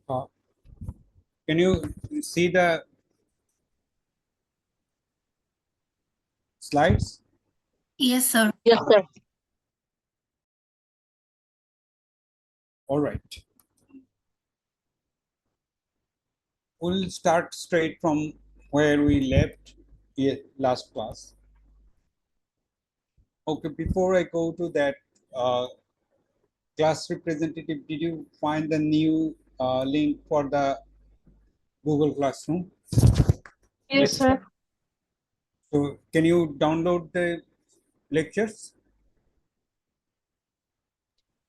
Uh, can you see the slides? Yes, sir. Yes, sir. All right. We'll start straight from where we left last class. Okay, before I go to that, class representative, did you find the new link for the Google Classroom? Yes, sir. So can you download the lectures?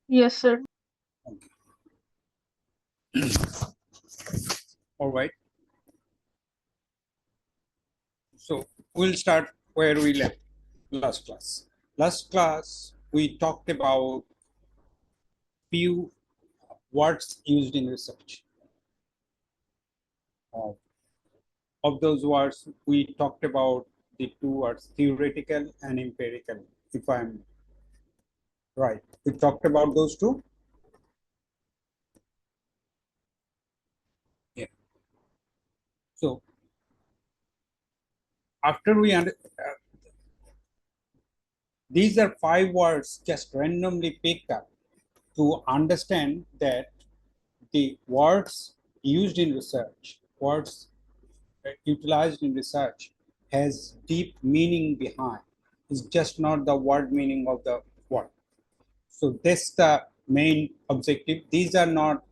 Yes, sir. All right. So we'll start where we left last class. Last class, we talked about few words used in research. Of those words, we talked about the two words, theoretical and empirical, if I'm right. We talked about those two. Yeah. So after these are 5 words just randomly picked up to understand that the words used in research, words utilized in research has deep meaning behind. It's just not the word meaning of the word. So that's the main objective. These are not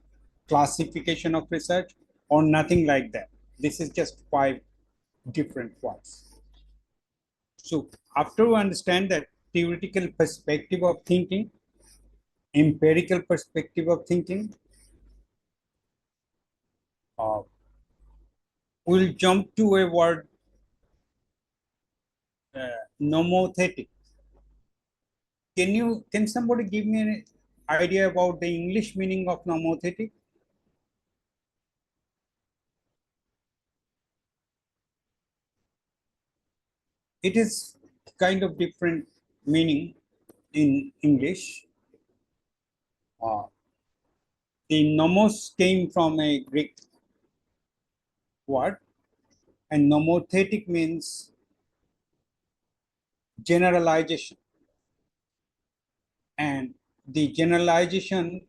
classification of research or nothing like that. This is just 5 different words. So after we understand that theoretical perspective of thinking, empirical perspective of thinking, we'll jump to a word, nomothetic. Can somebody give me an idea about the English meaning of nomothetic? It is kind of different meaning in English. The nomos came from a Greek word, and nomothetic means generalization. And the generalization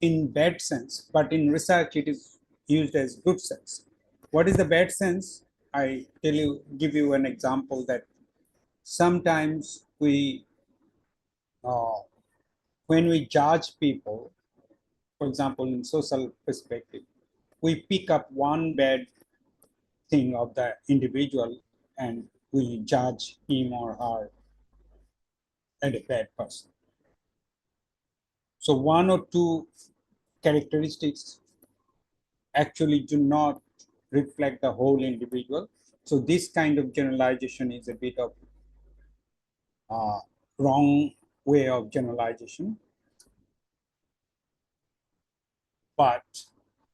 in bad sense, but in research it is used as good sense. What is the bad sense? I give you an example that sometimes uh, when we judge people, for example, in social perspective, we pick up one bad thing of the individual and we judge him or her as a bad person. So one or two characteristics actually do not reflect the whole individual. So this kind of generalization is a bit of wrong way of generalization. But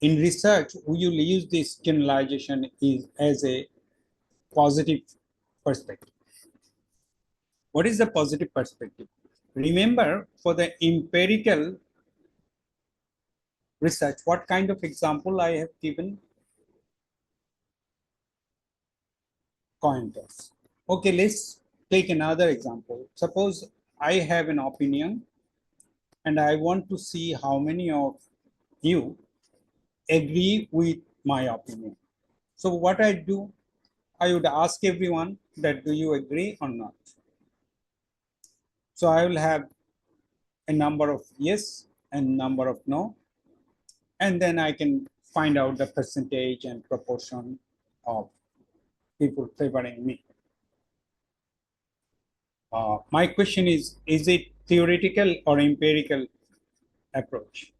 in research, we will use this generalization as a positive perspective. What is the positive perspective? Remember, for the empirical research, what kind of example I have given? Coin toss. Okay, let's take another example. Suppose I have an opinion and I want to see how many of you agree with my opinion. So what I do, I would ask everyone that do you agree or not? So I will have a number of yes and number of no, and then I can find out the percentage and proportion of people favoring me. My question is it theoretical or empirical approach?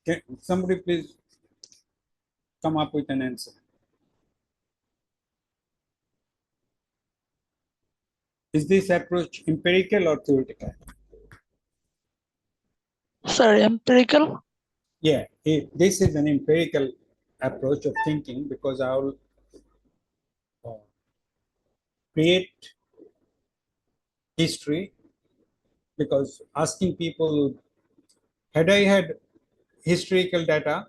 Can somebody please come up with an answer? Is this approach empirical or theoretical? Sir, empirical. Yeah, this is an empirical approach of thinking, because I will create history, because asking people, had I had historical data,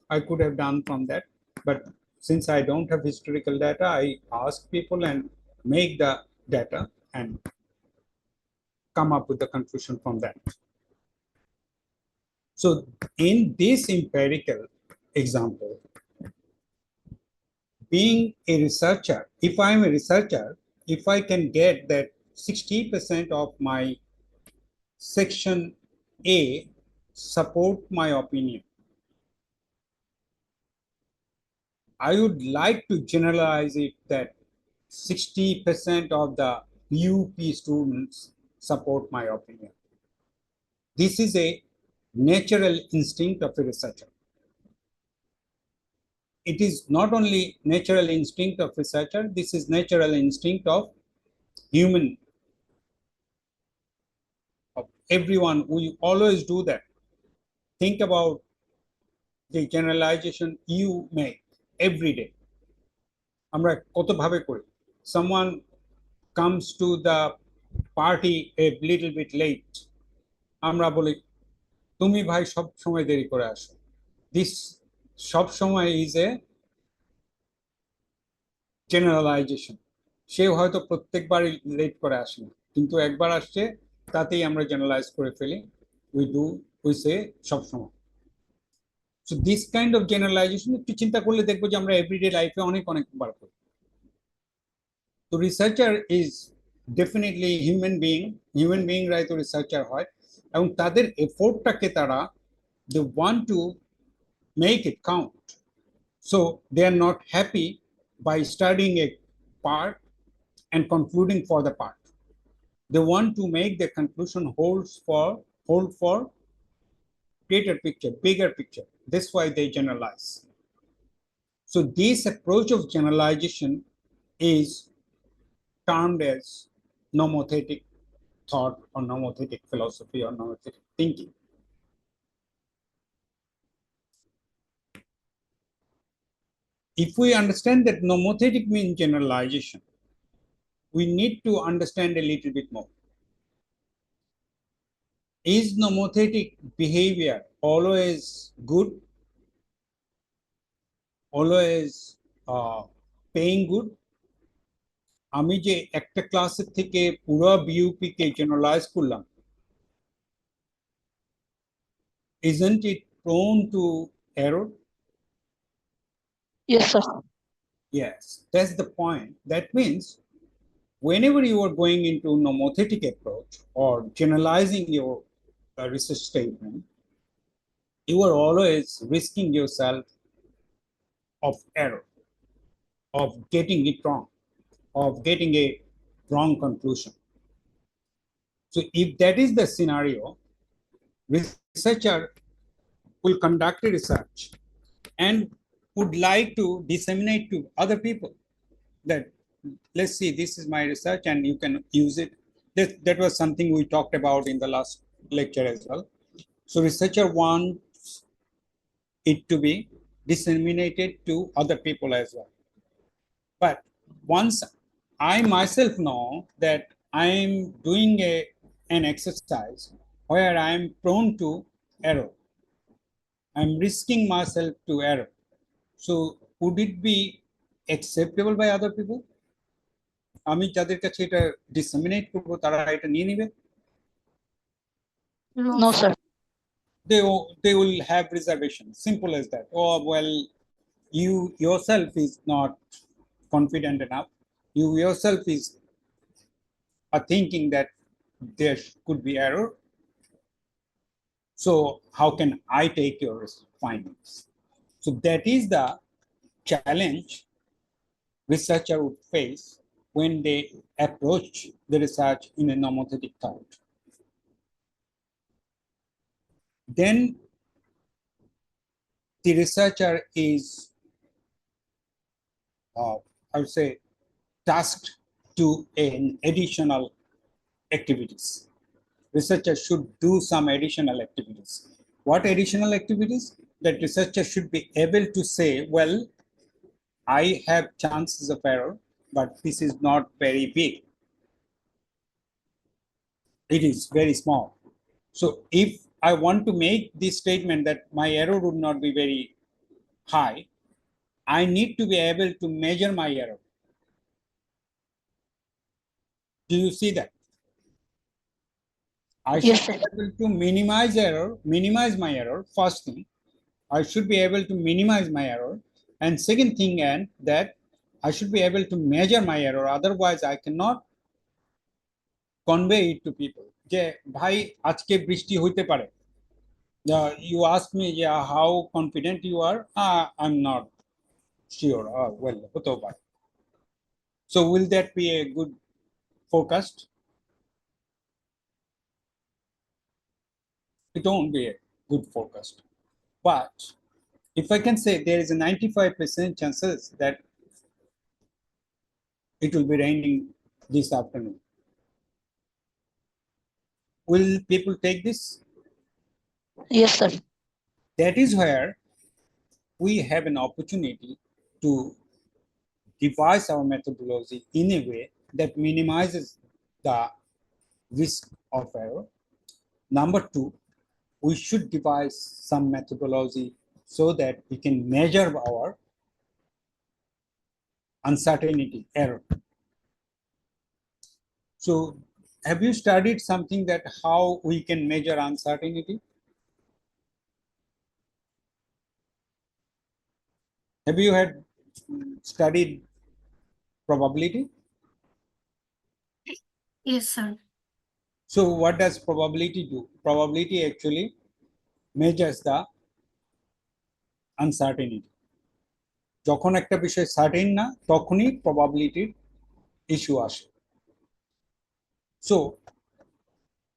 I could have done from that. But since I don't have historical data, I ask people and make the data and come up with the conclusion from that. So in this empirical example, being a researcher, if I'm a researcher, if I can get that 60% of my section A support my opinion, I would like to generalize it that 60% of the UP students support my opinion. This is a natural instinct of a researcher. It is not only natural instinct of researcher, this is natural instinct of human, of everyone. We always do that. Think about the generalization you make every day. আমরা কতভাবে করি? Someone comes to the party a little bit late. আমরা বলি, তুমি ভাই সব সময় দেরি করে আসো। This সব সময় is a generalization. সে হয়তো প্রত্যেকবারই লেট করে আসে না, কিন্তু একবার আসছে তাতেই আমরা জেনারেলাইজ করে ফেলি। we say সব সময়। So this kind of generalization একটু চিন্তা করলে দেখবো যে আমরা এভরিডে লাইফে অনেক বার করি। তো researcher is definitely human being রাই তো রিসার্চার হয়, এবং তাদের এফোর্টটাকে তারা they want to make it count. So they are not happy by studying a part and concluding for the part. They want to make the conclusion hold for greater picture, bigger picture. That's why they generalize. So this approach of generalization is termed as nomothetic thought or nomothetic philosophy or nomothetic thinking. If we understand that nomothetic means generalization, we need to understand a little bit more. Is nomothetic behavior always good? Always paying good? আমি যে একটা ক্লাসের থেকে পুরো BUP কে generalise করলাম, isn't it prone to error? Yes, sir. Yes, that's the point. That means whenever you are going into nomothetic approach or generalizing your research statement, you are always risking yourself of error, of getting it wrong, of getting a wrong conclusion. So if that is the scenario, researcher will conduct a research and would like to disseminate to other people that, let's see, this is my research and you can use it. That was something we talked about in the last lecture as well. So researcher wants it to be disseminated to other people as well. But once I myself know that I'm doing an exercise where I'm prone to error, I'm risking myself to error. So would it be acceptable by other people? আমি যাদের কাছে এটা disseminate করব তারা এটা নিয়ে নেবে? No, sir. They will have reservation, simple as that. Oh well, you yourself is not confident enough, you yourself is are thinking that there could be error, so how can I take your findings? So that is the challenge researcher would face when they approach the research in a nomothetic thought. Then the researcher is, I would say, tasked to an additional activities. Researchers should do some additional activities. What additional activities? that researcher should be able to say, well, I have chances of error, but this is not very big. It is very small. So if I want to make this statement that my error would not be very high, I need to be able to measure my error. Do you see that? I should Yes, be sir. able to minimize my error. First thing, I should be able to minimize my error. And second thing, and that I should be able to measure my error. Otherwise, I cannot convey it to people. যে ভাই আজকে বৃষ্টি হইতে পারে। You ask me, yeah, how confident you are? I'm not sure. Well, হতেও পারে। So will that be a good forecast? It won't be a good forecast. But if I can say there is a 95% chances that it will be raining this afternoon, will people take this? Yes, sir. That is where we have an opportunity to devise our methodology in a way that minimizes the risk of error. Number two, we should devise some methodology so that we can measure our uncertainty error. So have you studied something that how we can measure uncertainty? Have you had studied probability? Yes, sir. So what does probability do? Probability actually measures the uncertainty. যখন একটা বিষয় certain না তখনই প্রবাবিলিটির issue আসে। So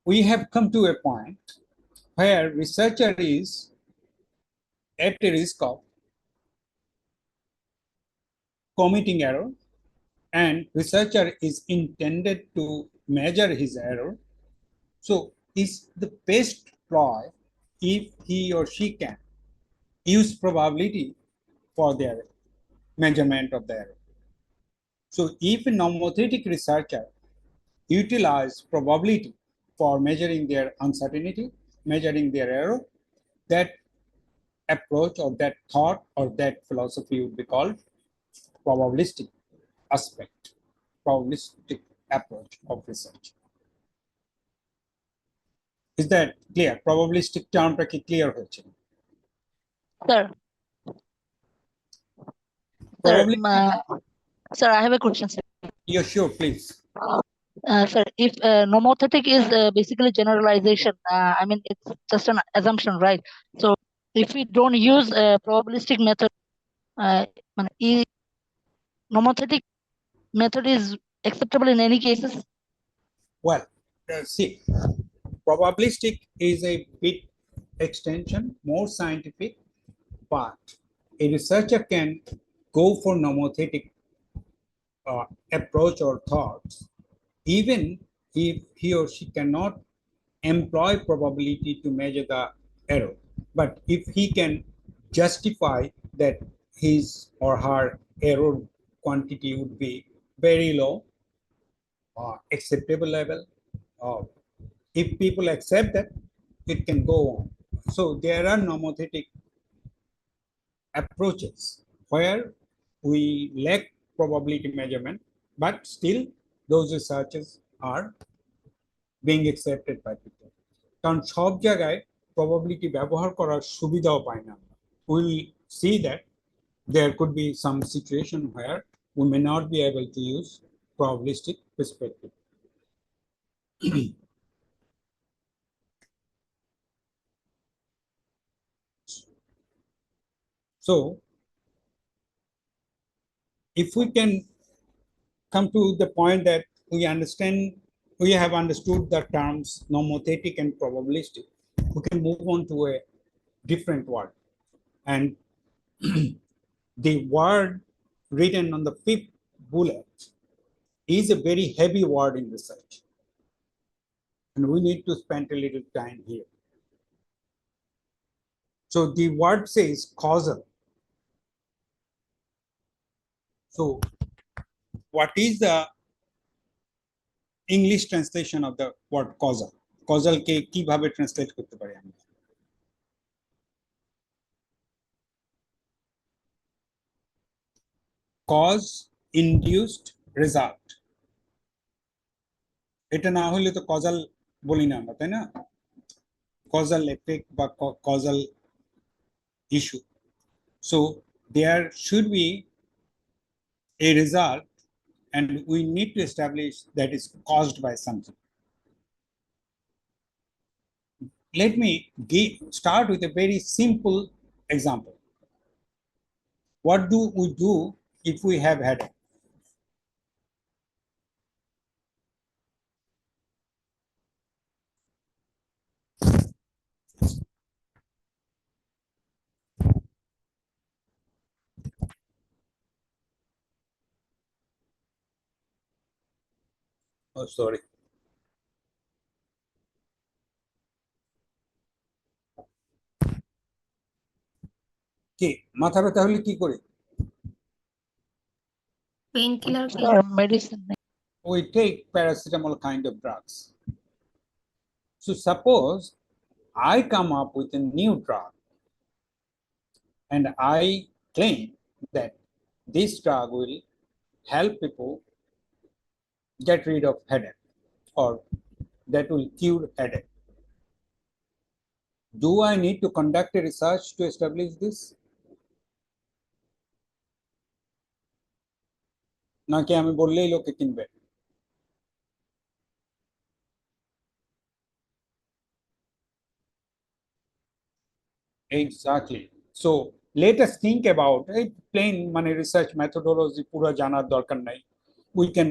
we have come to a point where researcher is at a risk of committing error, and researcher is intended to measure his error. So is the best ploy if he or she can use probability for their measurement of the error. So if a nomothetic researcher utilize probability for measuring their uncertainty, measuring their error, that approach or that thought or that philosophy would be called probabilistic aspect, probabilistic approach of research. Is that clear? Probabilistic termটা কি clear হচ্ছে? Sir, Probably, sir, I have a question, sir. yeah, sure, please. Sir, if nomothetic is basically generalization, I mean, it's just an assumption, right? So if we don't use a probabilistic method, nomothetic method is acceptable in any cases? Well, see, probabilistic is a bit extension, more scientific, but a researcher can go for nomothetic approach or thoughts, even if he or she cannot employ probability to measure the error. But if he can justify that his or her error quantity would be very low, acceptable level, if people accept that, it can go on. So there are nomothetic approaches where we lack probability measurement, but still those researches are being accepted by people. কারণ সব জায়গায় probability ব্যবহার করার সুবিধাও পায় না। We'll see that there could be some situation where we may not be able to use probabilistic perspective. So if we can come to the point that we have understood the terms nomothetic and probabilistic, we can move on to a different word. And the word written on the fifth bullet is a very heavy word in research. And we need to spend a little time here. So the word says causal. So what is the English translation of the word causal? Causal কে কিভাবে translate করতে পারি আমরা? Cause induced result. এটা না হলে তো causal বলি না আমরা, তাই না? Causal effect বা causal issue. So there should be a result and we need to establish that is caused by something. Let me start with a very simple example. What do we do if we have headache? Oh, sorry. কি মাথা ব্যথা হলে কি করি? Painkiller. Medicine. We take paracetamol kind of drugs. So suppose I come up with a new drug and I claim that this drug will help people get rid of headache or that will cure headache. Do I need to conduct a research to establish this? নাকি আমি বললেই লোকে কিনবে? Exactly. So let us think about it. Plain মানে research methodology পুরো জানার দরকার নাই. We can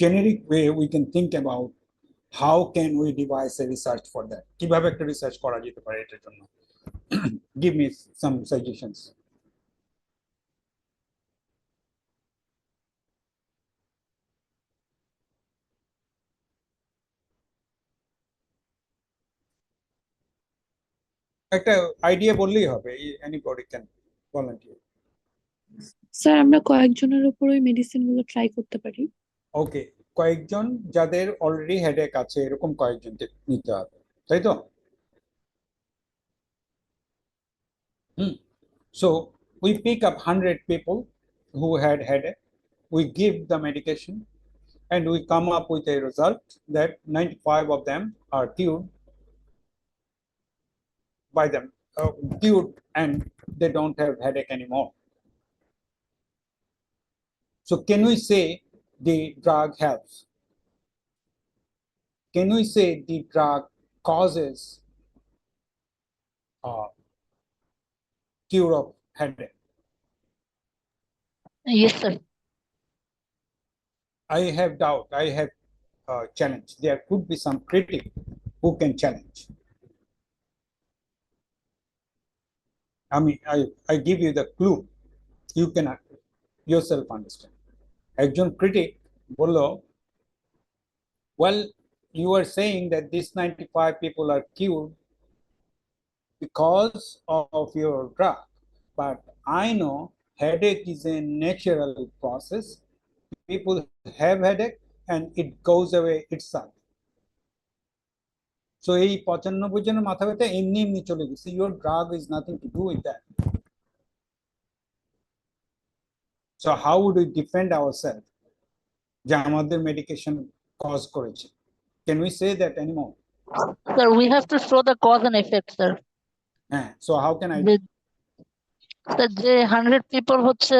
generic way we can think about how can we devise a research for that. কিভাবে একটা রিসার্চ করা যেতে পারে এটার জন্য? Give me some suggestions. একটা আইডিয়া বললেই হবে, anybody can volunteer. স্যার আমরা কয়েকজনের উপর ওই মেডিসিন গুলো ট্রাই করতে পারি। ওকে, কয়েকজন যাদের অলরেডি হেডেক আছে এরকম কয়েকজনকে নিতে হবে, তাই তো? So we pick up 100 people who had headache, we give the medication, and we come up with a result that 95 of them are cured by them, cured, and they don't have headache anymore. So can we say the drug helps? Can we say the drug causes cure of headache? Yes, sir. I have doubt, I have challenge. There could be some critic who can challenge. I give you the clue, you can yourself understand. একজন critic বলল, well, you are saying that these 95 people are cured because of your drug, but I know headache is a natural process. People have headache and it goes away itself. So এই 95 জনের মাথা ব্যথা এমনি এমনি চলে গেছে, your drug is nothing to do with that. So how would we defend ourselves যে আমাদের মেডিকেশন কজ করেছে? Can we say that anymore? Sir, we have to show the cause and effect, sir. হ্যাঁ, so how can I? Sir, যে 100 people হচ্ছে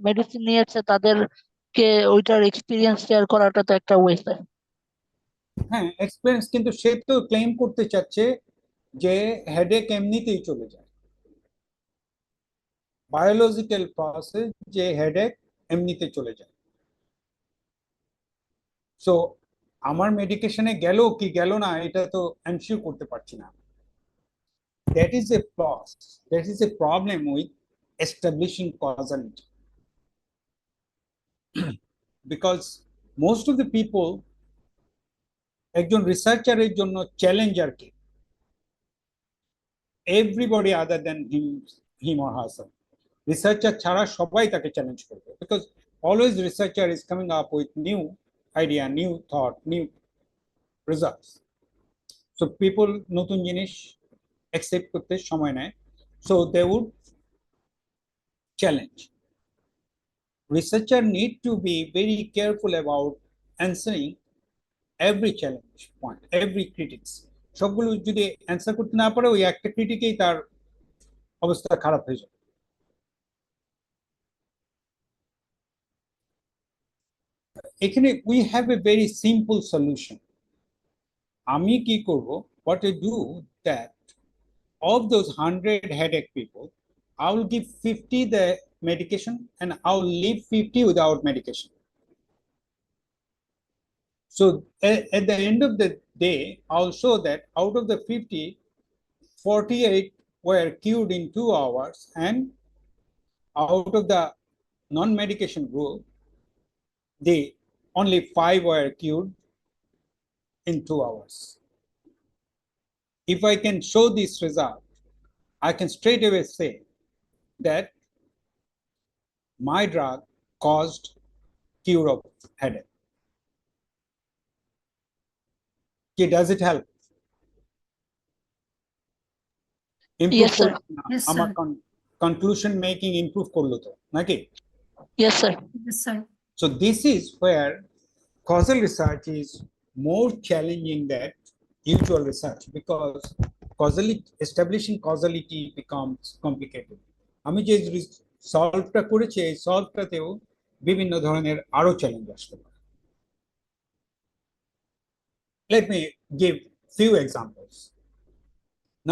medicine নিয়েছে তাদেরকে ওইটার experience share করাটা তো একটা ওয়ে, স্যার। হ্যাঁ, এক্সপেরিয়েন্স, কিন্তু সে তো ক্লেম করতে চাচ্ছে যে হেডেক এমনিতেই চলে যায়, বায়োলজিক্যাল প্রসেস, যে হেডেক এমনিতে চলে যায়। সো আমার মেডিকেশনে গেল কি গেল না এটা তো এনশিওর করতে পারছি না। That is a flaw. That is a problem with establishing causality. Because most of the people, একজন রিসার্চারের জন্য চ্যালেঞ্জার কি? everybody other than him or herself. Researcher ছাড়া সবাই তাকে চ্যালেঞ্জ করবে, because always researcher is coming up with new idea, new thought, new results. So people নতুন জিনিস accept করতে সময় নেয়, so they would challenge. Researcher need to be very careful about answering every challenge point, every critics. সবগুলো যদি answer করতে না পারে, ওই একটা ক্রিটিকেই তার অবস্থা খারাপ হয়ে যাবে। এখানে we have a very simple solution. আমি কি করব, what I do that of those 100 headache people, I will give 50 the medication and I will leave 50 without medication. So at the end of the day, I'll show that out of the 50, 48 were cured in 2 hours, and out of the non-medication group, only 5 were cured in 2 hours. If I can show this result, I can straight away say that my drug caused cure of headache. Okay, does it help? Yes, sir. Yes, আমার sir. conclusion making improve করলো তো নাকি? Yes, sir. Yes, sir. So this is where causal research is more challenging than usual research, because establishing causality becomes complicated. আমি যে সলভটা করেছি, এই সলভটাতেও বিভিন্ন ধরনের আরো চ্যালেঞ্জ আসতে পারে। Let me give few examples.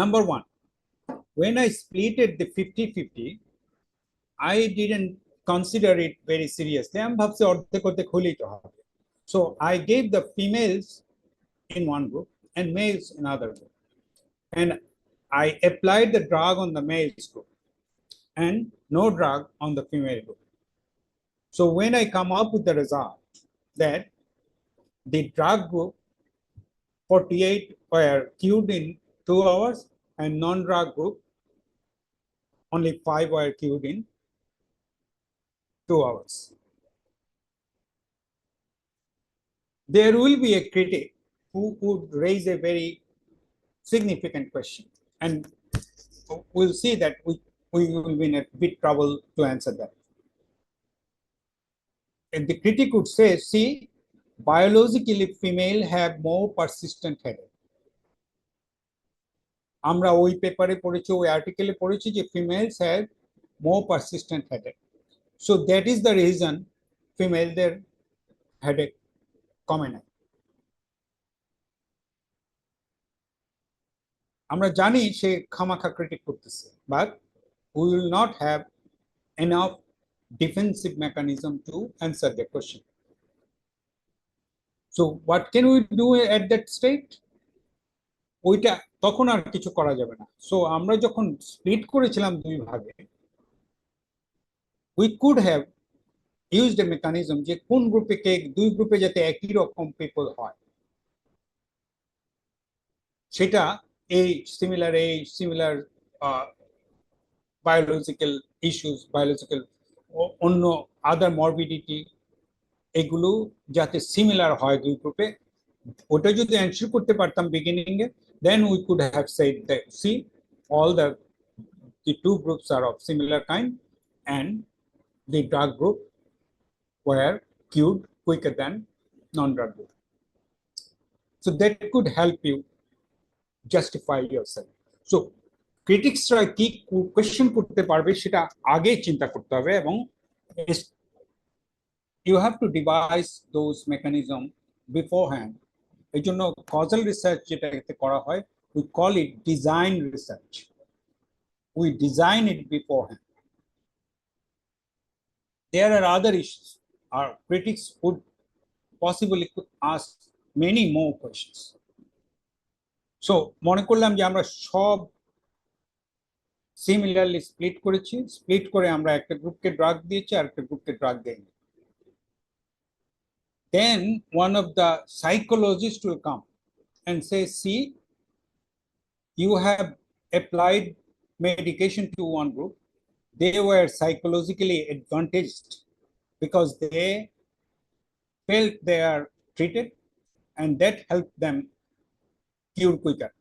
Number one, when I splitted the 50-50, I didn't consider it very seriously. আমি ভাবছি অর্ধেক অর্ধেক হলেই তো হবে। So I gave the females in one group and males in another group, and I applied the drug on the males group and no drug on the female group. So when I come up with the result that the drug group 48 were cured in 2 hours and non-drug group only 5 were cured in 2 hours. There will be a critic who would raise a very significant question, and we'll see that we will be in a bit trouble to answer that. And the critic would say, see, biologically female have more persistent headache. আমরা ওই পেপারে পড়েছি, ওই আর্টিকেলে পড়েছি যে females have more persistent headache. So that is the reason femaleদের headache কমে না। আমরা জানি সে খামাখা ক্রিটিক করতেছে, but we will not have enough defensive mechanism to answer the question. So what can we do at that state? ওইটা তখন আর কিছু করা যাবে না। সো আমরা যখন স্প্লিট করেছিলাম দুই ভাগে, we could have used a mechanism যে কোন গ্রুপে কে, দুই গ্রুপে যাতে একই রকম পিপল হয়, সেটা সিমিলার biological issues, biological অন্য আদার মরবিডিটি, এগুলো যাতে সিমিলার হয় দুই গ্রুপে, ওটা যদি এনশিওর করতে পারতাম beginning A, then we could have said that see, all the two groups are of similar kind and the drug group were cured quicker than non-drug group. So that could help you justify yourself. So ক্রিটিক্সরা কি question করতে পারবে সেটা আগে চিন্তা করতে হবে, এবং you have to devise those mechanism beforehand. এই জন্য causal research যেটাতে করা হয়, we call it design research. We design it beforehand. There are other issues. Our critics would possibly ask many more questions. So মনে করলাম যে আমরা সব সিমিলারলি স্প্লিট করেছি, স্প্লিট করে আমরা একটা গ্রুপকে ড্রাগ দিয়েছি আর একটা গ্রুপকে ড্রাগ দেইনি। Then one of the psychologists will come and say, see, you have applied medication to one group, they were psychologically advantaged because they felt they are treated and that helped them cure quicker.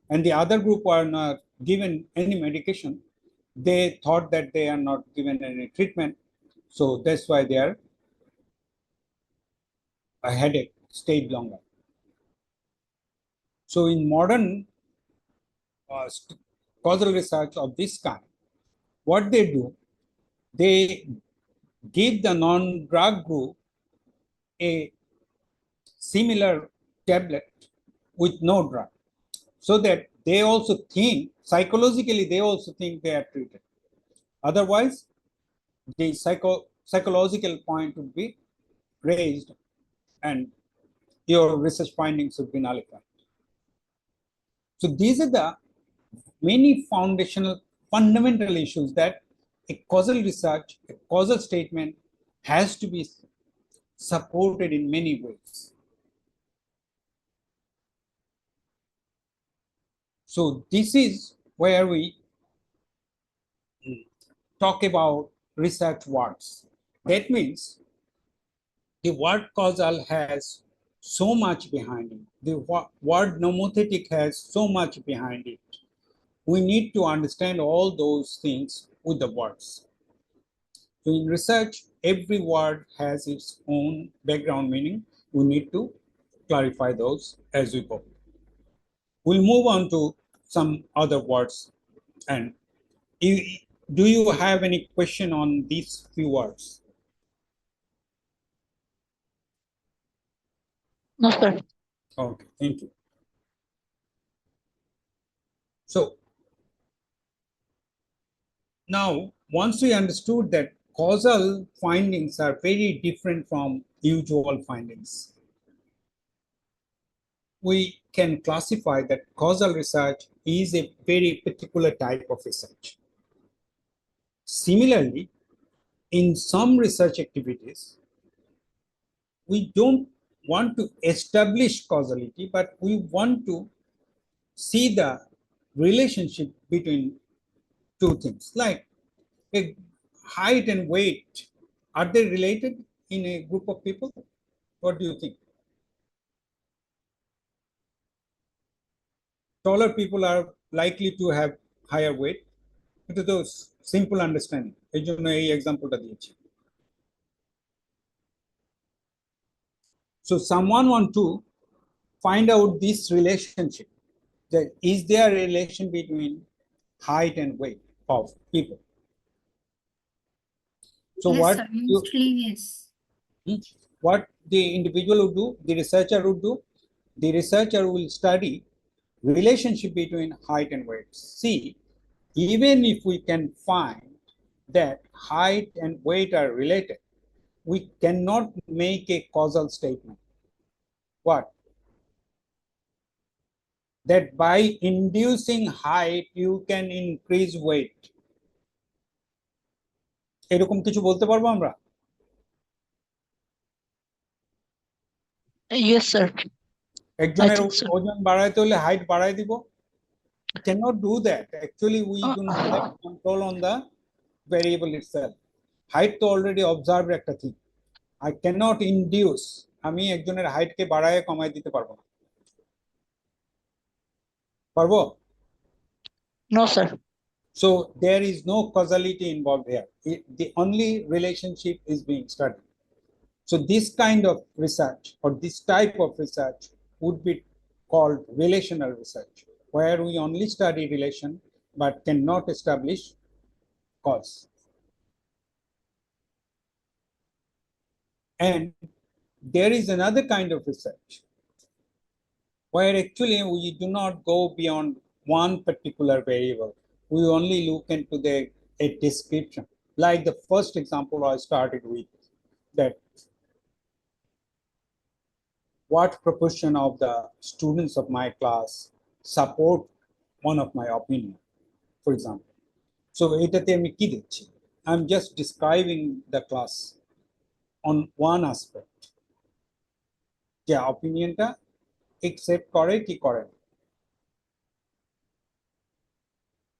And the other group were not given any medication. They thought that they are not given any treatment. So that's why their headache stayed longer. So in modern causal research of this kind, what they do, they give the non-drug group a similar tablet with no drug, so that they also think, psychologically, they also think they are treated. Otherwise, the psychological point would be raised and your research findings would be nullified. So these are the many fundamental issues that a causal research, a causal statement has to be supported in many ways. So this is where we talk about research words. That means the word causal has so much behind it. The word nomothetic has so much behind it. We need to understand all those things with the words. So in research, every word has its own background meaning. We need to clarify those as we go. We'll move on to some other words. And do you have any question on these few words? No, sir. Okay, thank you. So now, once we understood that causal findings are very different from usual findings, we can classify that causal research is a very particular type of research. Similarly, in some research activities, we don't want to establish causality, but we want to see the relationship between two things, like a height and weight. Are they related in a group of people? What do you think? Taller people are likely to have higher weight. এটা তো simple understanding, এই জন্য এই এক্সাম্পলটা দিয়েছি। So someone want to find out this relationship, that is there a relation between height and weight of people? So Yes, what sir. Mostly, yes. what the individual would do, the researcher would do, the researcher will study relationship between height and weight. See, even if we can find that height and weight are related, we cannot make a causal statement. What? That by inducing height, you can increase weight. এরকম কিছু বলতে পারবো আমরা? Yes, sir. একজনের think so. ওজন বাড়াইতে হলে height বাড়াই দিব? Cannot do that. Actually, we do not have control on the variable itself. Height তো already observed একটা thing. I cannot induce. আমি একজনের হাইটকে বাড়ায় কমায় দিতে পারবো না। পারবো? No, sir. So there is no causality involved here. The only relationship is being studied. So this kind of research or this type of research would be called relational research, where we only study relation but cannot establish cause. And there is another kind of research where actually we do not go beyond one particular variable. We only look into a description. Like the first example I started with, that what proportion of the students of my class support one of my opinion, for example. So এটাতে আমি কি দিচ্ছি? I'm just describing the class on one aspect. যে opinionটা accept করে কি করে না।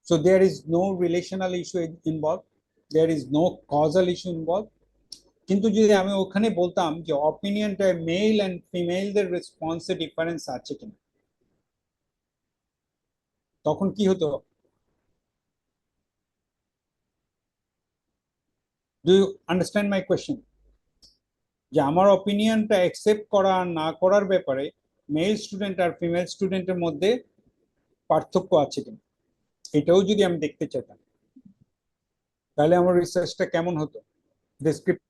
So there is no relational issue involved, there is no causal issue involved. কিন্তু যদি আমি ওখানে বলতাম যে অপিনিয়নটা মেল এন্ড ফিমেলদের রেসপন্সে ডিফারেন্স আছে কিনা, তখন কি হতো? Do you understand my question? যে আমার অপিনিয়নটা অ্যাকসেপ্ট করা আর না করার ব্যাপারে মেল স্টুডেন্ট আর ফিমেল স্টুডেন্টের মধ্যে পার্থক্য আছে কিনা, এটাও যদি আমি দেখতে চাইতাম, তাহলে আমার রিসার্চটা কেমন হতো? ডেসক্রিপটিভ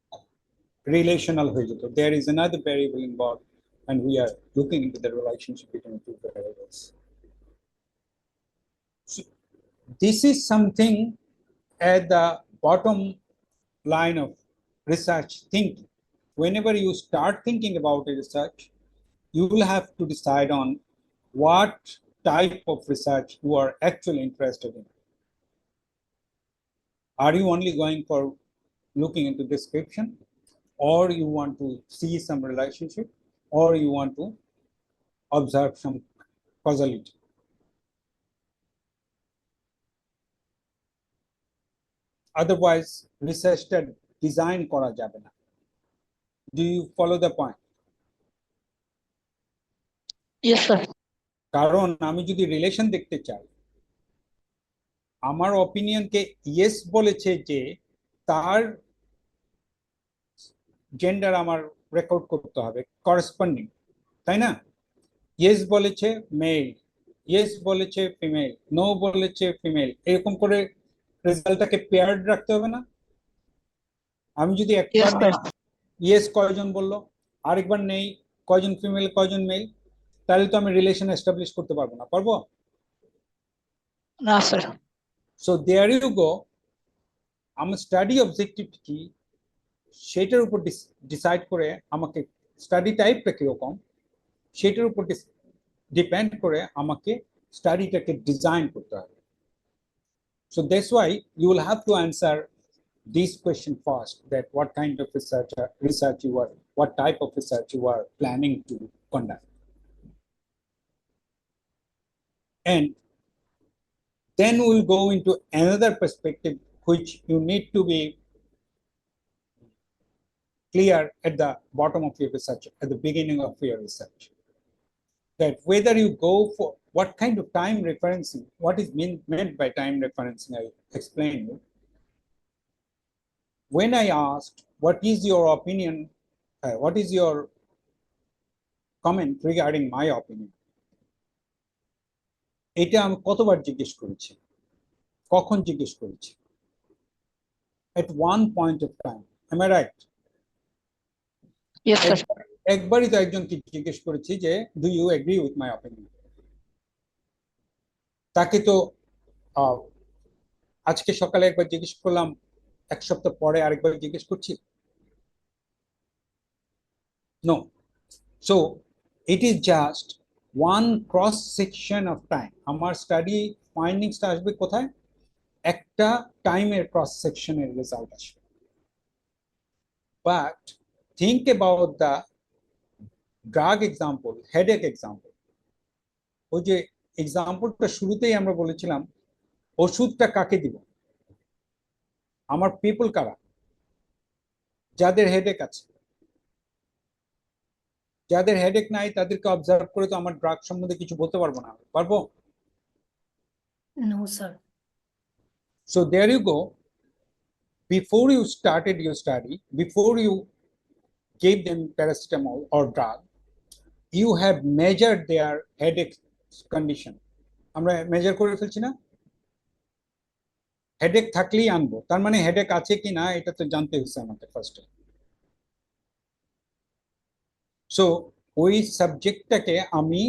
relational হয়ে যেত। There is another variable involved and we are looking into the relationship between two variables. So this is something at the bottom line of research thinking. Whenever you start thinking about a research, you will have to decide on what type of research you are actually interested in. Are you only going for looking into description, or you want to see some relationship, or you want to observe some causality? Otherwise researchটা design করা যাবে না। Do you follow the point? Yes, sir. কারণ আমি যদি relation দেখতে চাই, আমার অপিনিয়নকে ইয়েস বলেছে যে তার জেন্ডার আমার রেকর্ড করতে হবে করেসপন্ডিং, তাই না? ইয়েস বলেছে মেল, ইয়েস বলেছে ফিমেল, নো বলেছে ফিমেল, এরকম করে রেজাল্টটাকে পেয়ার্ড রাখতে হবে না? আমি যদি একবার Yes, নেই sir. ইয়েস কয়জন বললো, আরেকবার নেই কয়জন ফিমেল কয়জন মেল, তাহলে তো আমি রিলেশন এস্টাবলিশ করতে পারবো না, পারবো? No, sir. So there you go, আমার স্টাডি অবজেক্টিভ কি সেটার উপর ডিসাইড করে, আমাকে স্টাডি টাইপটা কিরকম সেটার উপর ডিপেন্ড করে আমাকে স্টাডিটাকে ডিজাইন করতে হবে। So that's why you will have to answer this question first, that what kind of research you are, what type of research you are planning to conduct. And then we'll go into another perspective which you need to be clear at the bottom of your research, at the beginning of your research, that whether you go for what kind of time referencing, what is meant by time referencing, I explained you. When I asked, what is your opinion, what is your comment regarding my opinion, এটা আমি কতবার জিজ্ঞেস করেছি, কখন জিজ্ঞেস করেছি? At one point of time, am I right? Yes, sir. একবারই তো একজনকে জিজ্ঞেস করেছি যে do you agree with my opinion. তাকে তো আজকে সকালে একবার জিজ্ঞেস করলাম, এক সপ্তাহ পরে আরেকবার জিজ্ঞেস করছি? No. So it is just one cross section of time. আমার স্টাডি ফাইন্ডিংসটা আসবে কোথায়? একটা টাইমের ক্রস সেকশনের রেজাল্ট আসবে। But think about the drug example, headache example. ওই যে এক্সাম্পলটা শুরুতেই আমরা বলেছিলাম, ওষুধটা কাকে দিব? আমার পিপল কারা? যাদের হেডেক আছে। যাদের হেডেক নাই তাদেরকে অবজার্ভ করে তো আমার ড্রাগ সম্বন্ধে কিছু বলতে পারবো না, পারবো? No, sir. So there you go. Before you started your study, before you gave them paracetamol or drug, you have measured their headache condition. আমরা মেজার করে ফেলছি না? হেডেক থাকলেই আনবো, তার মানে হেডেক আছে কি না এটা তো জানতে হচ্ছে আমাকে ফার্স্টে। সো ওই সাবজেক্টটাকে আমি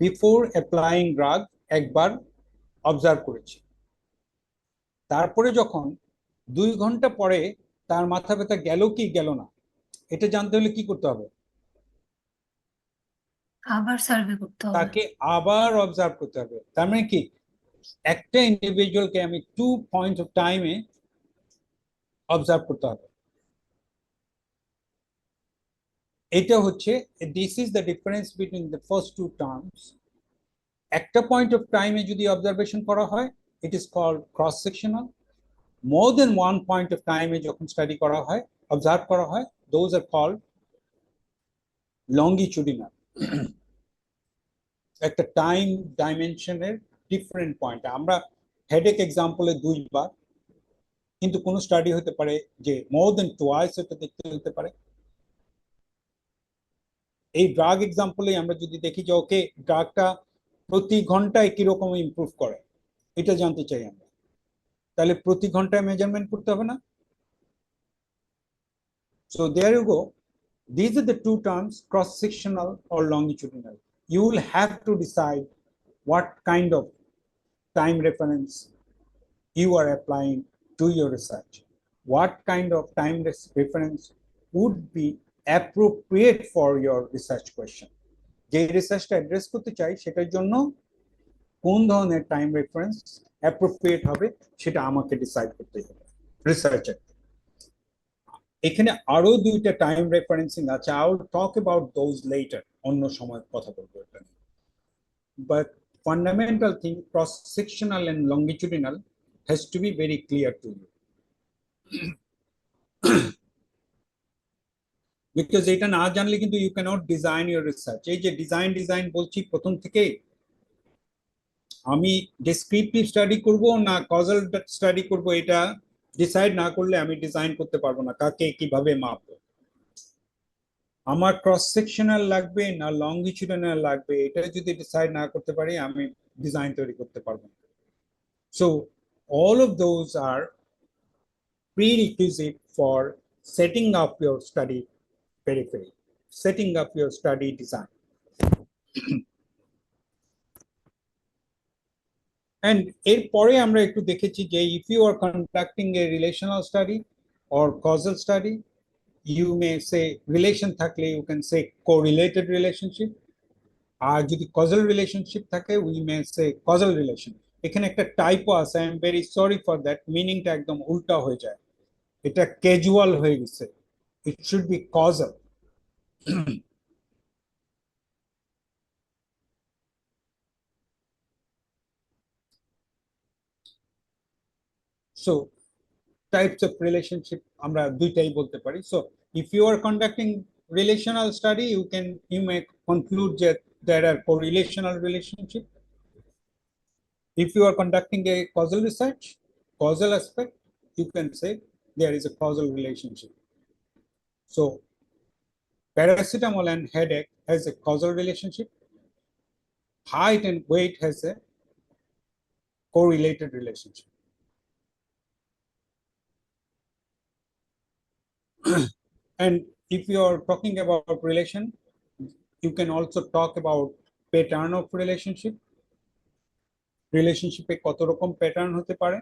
বিফোর অ্যাপ্লাইং ড্রাগ একবার অবজার্ভ করেছি। তারপরে যখন 2 ঘন্টা পরে তার মাথা ব্যথা গেল কি গেল না, এটা জানতে হলে কি করতে হবে? আবার সার্ভে করতে হবে। তাকে আবার অবজার্ভ করতে হবে। তার মানে কি, একটা ইন্ডিভিজুয়ালকে আমি 2 পয়েন্ট অফ টাইমে অবজার্ভ করতে হবে। এটা হচ্ছে, this is the difference between the first two terms. একটা পয়েন্ট অফ টাইমে যদি অবজারভেশন করা হয় it is called cross-sectional. More than one point of time যখন study করা হয়, observe করা হয়, those are called longitudinal. একটা টাইম ডাইমেনশনের ডিফারেন্ট পয়েন্ট। আমরা হেডেক এক্সাম্পলে দুইবার, কিন্তু কোন স্টাডি হতে পারে যে মোর দেন টুয়াইস এটা দেখতে হতে পারে। এই ড্রাগ এক্সাম্পলে আমরা যদি দেখি যে ওকে ড্রাগটা প্রতি ঘন্টায় কিরকম ইমপ্রুভ করে এটা জানতে চাই আমরা, তাহলে প্রতি ঘন্টায় মেজারমেন্ট করতে হবে না? So there you go. These are the two terms, cross-sectional or longitudinal. You will have to decide what kind of time reference you are applying to your research. What kind of time reference would be appropriate for your research question? যে রিসার্চটা address করতে চাই সেটার জন্য কোন ধরনের time reference appropriate হবে সেটা আমাকে ডিসাইড করতে হবে রিসার্চার। এখানে আরো দুইটা টাইম রেফারেন্সিং আছে, I will talk about those latter, অন্য সময় কথা বলবো এটা নিয়ে। But fundamental thing cross sectional and longitudinal has to be very clear to you. Because এটা না জানলে কিন্তু you cannot design your research. এই যে ডিজাইন বলছি প্রথম থেকেই, আমি ডেসক্রিপটিভ স্টাডি করব না কজাল স্টাডি করব এটা ডিসাইড না করলে আমি ডিজাইন করতে পারবো না কাকে কিভাবে মাপবো। আমার ক্রস সেকশনাল লাগবে না লংগিটিউডিনাল লাগবে এটা যদি ডিসাইড না করতে পারি আমি ডিজাইন তৈরি করতে পারবো না। So all of those are prerequisite for setting up your study periphery, setting up your study design. And এরপরে আমরা একটু দেখেছি যে if you are conducting a relational study or causal study, you may say relation থাকলে you can say correlated relationship, আর যদি causal relationship থাকে we may say causal relation. এখানে একটা টাইপও আছে, I am very sorry for that, মিনিংটা একদম উল্টা হয়ে যায়, এটা ক্যাজুয়াল হয়ে গেছে, it should be causal. So types of relationship আমরা দুইটাই বলতে পারি। So if you are conducting relational study you may conclude that there are correlational relationship. If you are conducting a causal research, causal aspect, you can say there is a causal relationship. So paracetamol and headache has a causal relationship. Height and weight has a correlated relationship. And if you are talking about relation, you can also talk about pattern of relationship. রিলেশনশিপে কত রকম pattern হতে পারে।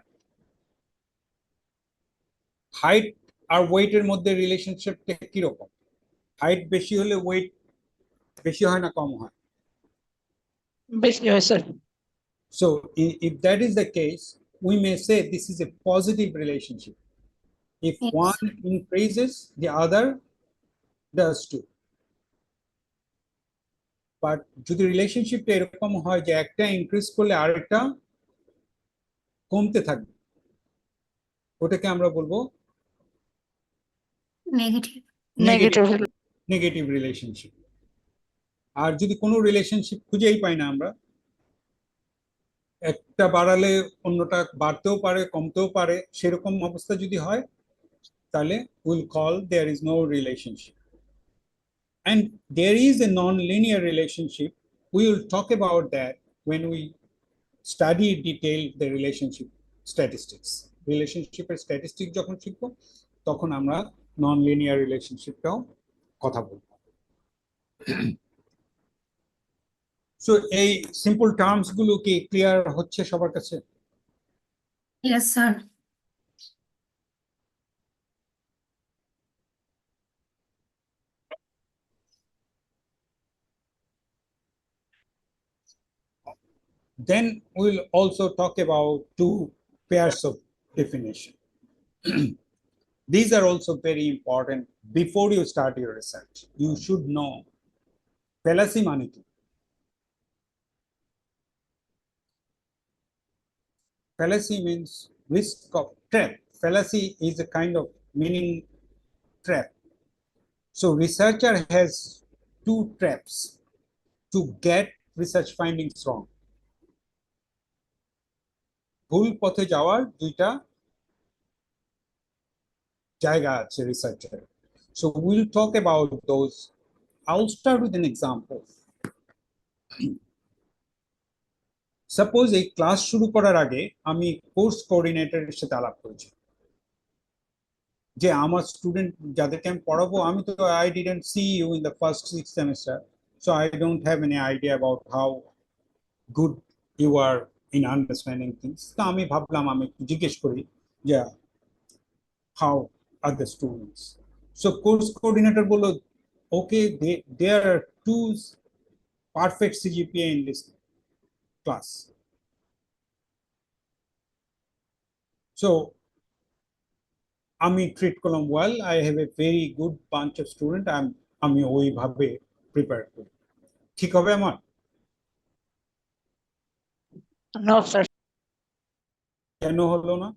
Height আর ওয়েটের মধ্যে রিলেশনশিপটা কি রকম? Height বেশি হলে ওয়েট বেশি হয় না কম হয়? বেশি হয় sir. So if that is the case, we may say this is a positive relationship. If Yes. one increases, the other does too. But যদি রিলেশনশিপটা এরকম হয় যে একটা ইনক্রিজ করলে আরেকটা কমতে থাকবে, ওটাকে আমরা বলবো নেগেটিভ। Negative relationship. আর যদি কোনো রিলেশনশিপ খুঁজেই পাই না আমরা, একটা বাড়ালে অন্যটা বাড়তেও পারে কমতেও পারে, সেরকম অবস্থা যদি হয় তাহলে will call there is no relationship. And there is a non-linear relationship. We will talk about that when we study detail the relationship statistics. Relationship statistics যখন শিখবো তখন আমরা non-linear relationshipটাও কথা বলবো। So এই সিম্পল টার্মস গুলো কি ক্লিয়ার হচ্ছে সবার কাছে? Yes sir. Then we'll also talk about two pairs of definition. These are also very important before you start your research. You should know fallacy মানে কি। fallacy means risk of trap. Fallacy is a kind of meaning trap. So researcher has two traps to get research findings wrong. ভুল পথে যাওয়ার দুইটা জায়গা আছে researcher. So we'll talk about those. I'll start with an example. Suppose এই class শুরু করার আগে আমি কোর্স কোঅর্ডিনেটরের সাথে আলাপ করেছি যে আমার স্টুডেন্ট যাদেরকে আমি পড়াবো, আমি তো I didn't see you in the first 6 semester, so I don't have any idea about how good you are in understanding things. তো আমি ভাবলাম আমি একটু জিজ্ঞেস করি যে how are the students. So course coordinator বললো, okay, there are two perfect CGPA in this class. So আমি ট্রিট করলাম, well I have a very good bunch of student, আমি ওইভাবে প্রিপেয়ার করি. ঠিক হবে আমার? নো স্যার, কেন হলো না?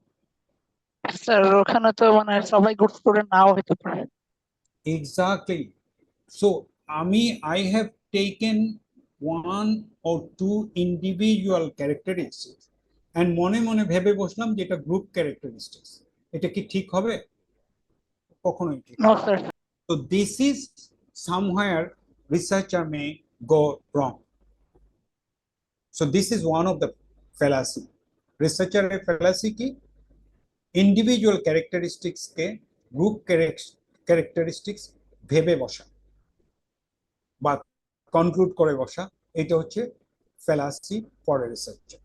স্যার ওখানে তো মানে সবাই গুড স্টুডেন্ট নাও হতে পারে. Exactly. So I have taken one or two individual characteristics and মনে মনে ভেবে বসলাম যে এটা গ্রুপ ক্যারেক্টারিস্টিক্স. এটা কি ঠিক হবে? কখনোই ঠিক. No sir. So this is somewhere researcher may go wrong. So this is one of the fallacy. Researcher fallacy ki individual characteristics ke group characteristics ভেবে বসা বা কনক্লুড করে বসা, এটা হচ্ছে fallacy for a researcher.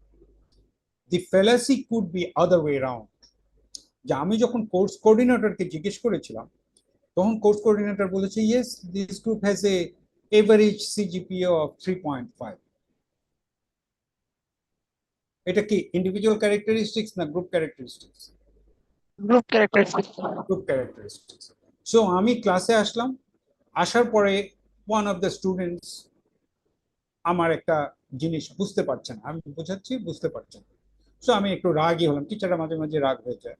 The fallacy could be other way around. যে আমি যখন কোর্স কোঅর্ডিনেটরকে জিজ্ঞেস করেছিলাম, তখন কোর্স কোঅর্ডিনেটর বলেছে, yes this group has a average CGPA of 3.5. এটা কি ইন্ডিভিজুয়াল ক্যারেক্টারিস্টিক্স না group characteristics? Group characteristics. Group characteristics. So আমি ক্লাসে আসলাম, আসার পরে ওয়ান অফ দ্য স্টুডেন্টস আমার একটা জিনিস বুঝতে পারছে না, আমি বোঝাচ্ছি বুঝতে পারছেন. সো আমি একটু রাগই হলাম, টিচাররা মাঝে মাঝে রাগ হয়ে যায়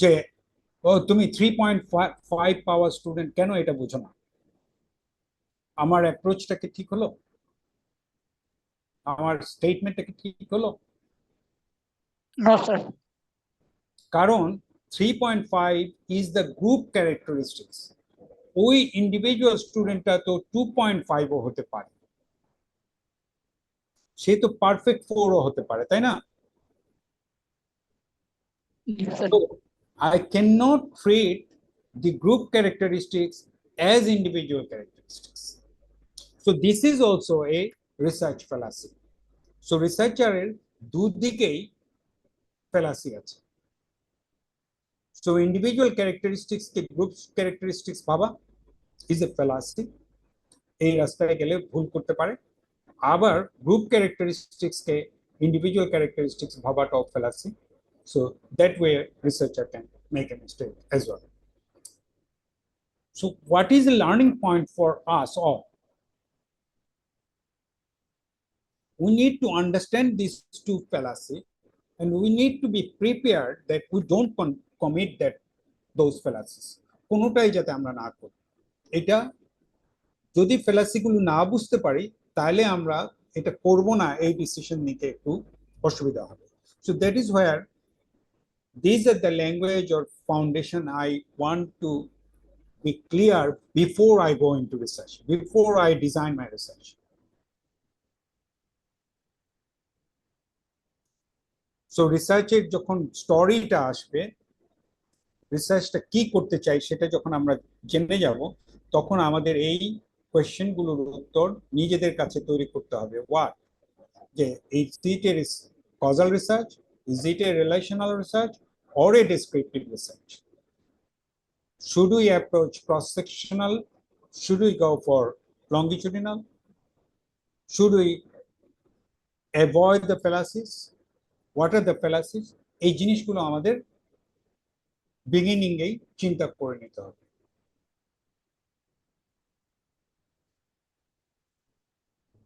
যে ও তুমি 3.5 পাওয়ার স্টুডেন্ট, কেন এটা বুঝো না? আমার অ্যাপ্রোচটা কি ঠিক হলো? আমার স্টেটমেন্টটা কি ঠিক হলো? No sir. কারণ 3.5 ইজ দ্য গ্রুপ ক্যারেক্টারিস্টিক্স. ওই ইন্ডিভিজুয়াল স্টুডেন্টটা তো 2.5ও হতে পারে, সে তো পারফেক্ট 4ও হতে পারে, তাই না? So I cannot treat the group characteristics as individual characteristics. So this is also a research fallacy. So researcher দুদিকেই fallacy আছে. So individual characteristics ke group characteristics ভাবা is a fallacy. এই রাস্তায় গেলে ভুল করতে পারে. আবার গ্রুপ ক্যারেক্টারিস্টিক্স কে ইন্ডিভিজুয়াল ক্যারেক্টারিস্টিক্স ভাবাটাও fallacy. So that way researcher can make a mistake as well. So what is the learning point for us all? We need to understand these two fallacy, and we need to be prepared that we don't commit those fallacies. কোনোটাই যাতে আমরা না করি. এটা যদি fallacy গুলো না বুঝতে পারি, তাহলে আমরা এটা করব না, এই ডিসিশন নিতে একটু অসুবিধা হবে. So that is where these are the language or foundation I want to be clear before I go into research, before I design my research. So রিসার্চের যখন স্টোরিটা আসবে, রিসার্চটা কি করতে চাই সেটা যখন আমরা জেনে যাব, তখন আমাদের এই কোয়েশ্চেনগুলোর উত্তর নিজেদের কাছে তৈরি করতে হবে. হোয়াট, যে is it A causal research, is it a relational research or a descriptive research? Should we approach cross-sectional? Should we go for longitudinal? Should we avoid the fallacies? What are the fallacies? এই জিনিসগুলো আমাদের beginning এই চিন্তা করে নিতে হবে.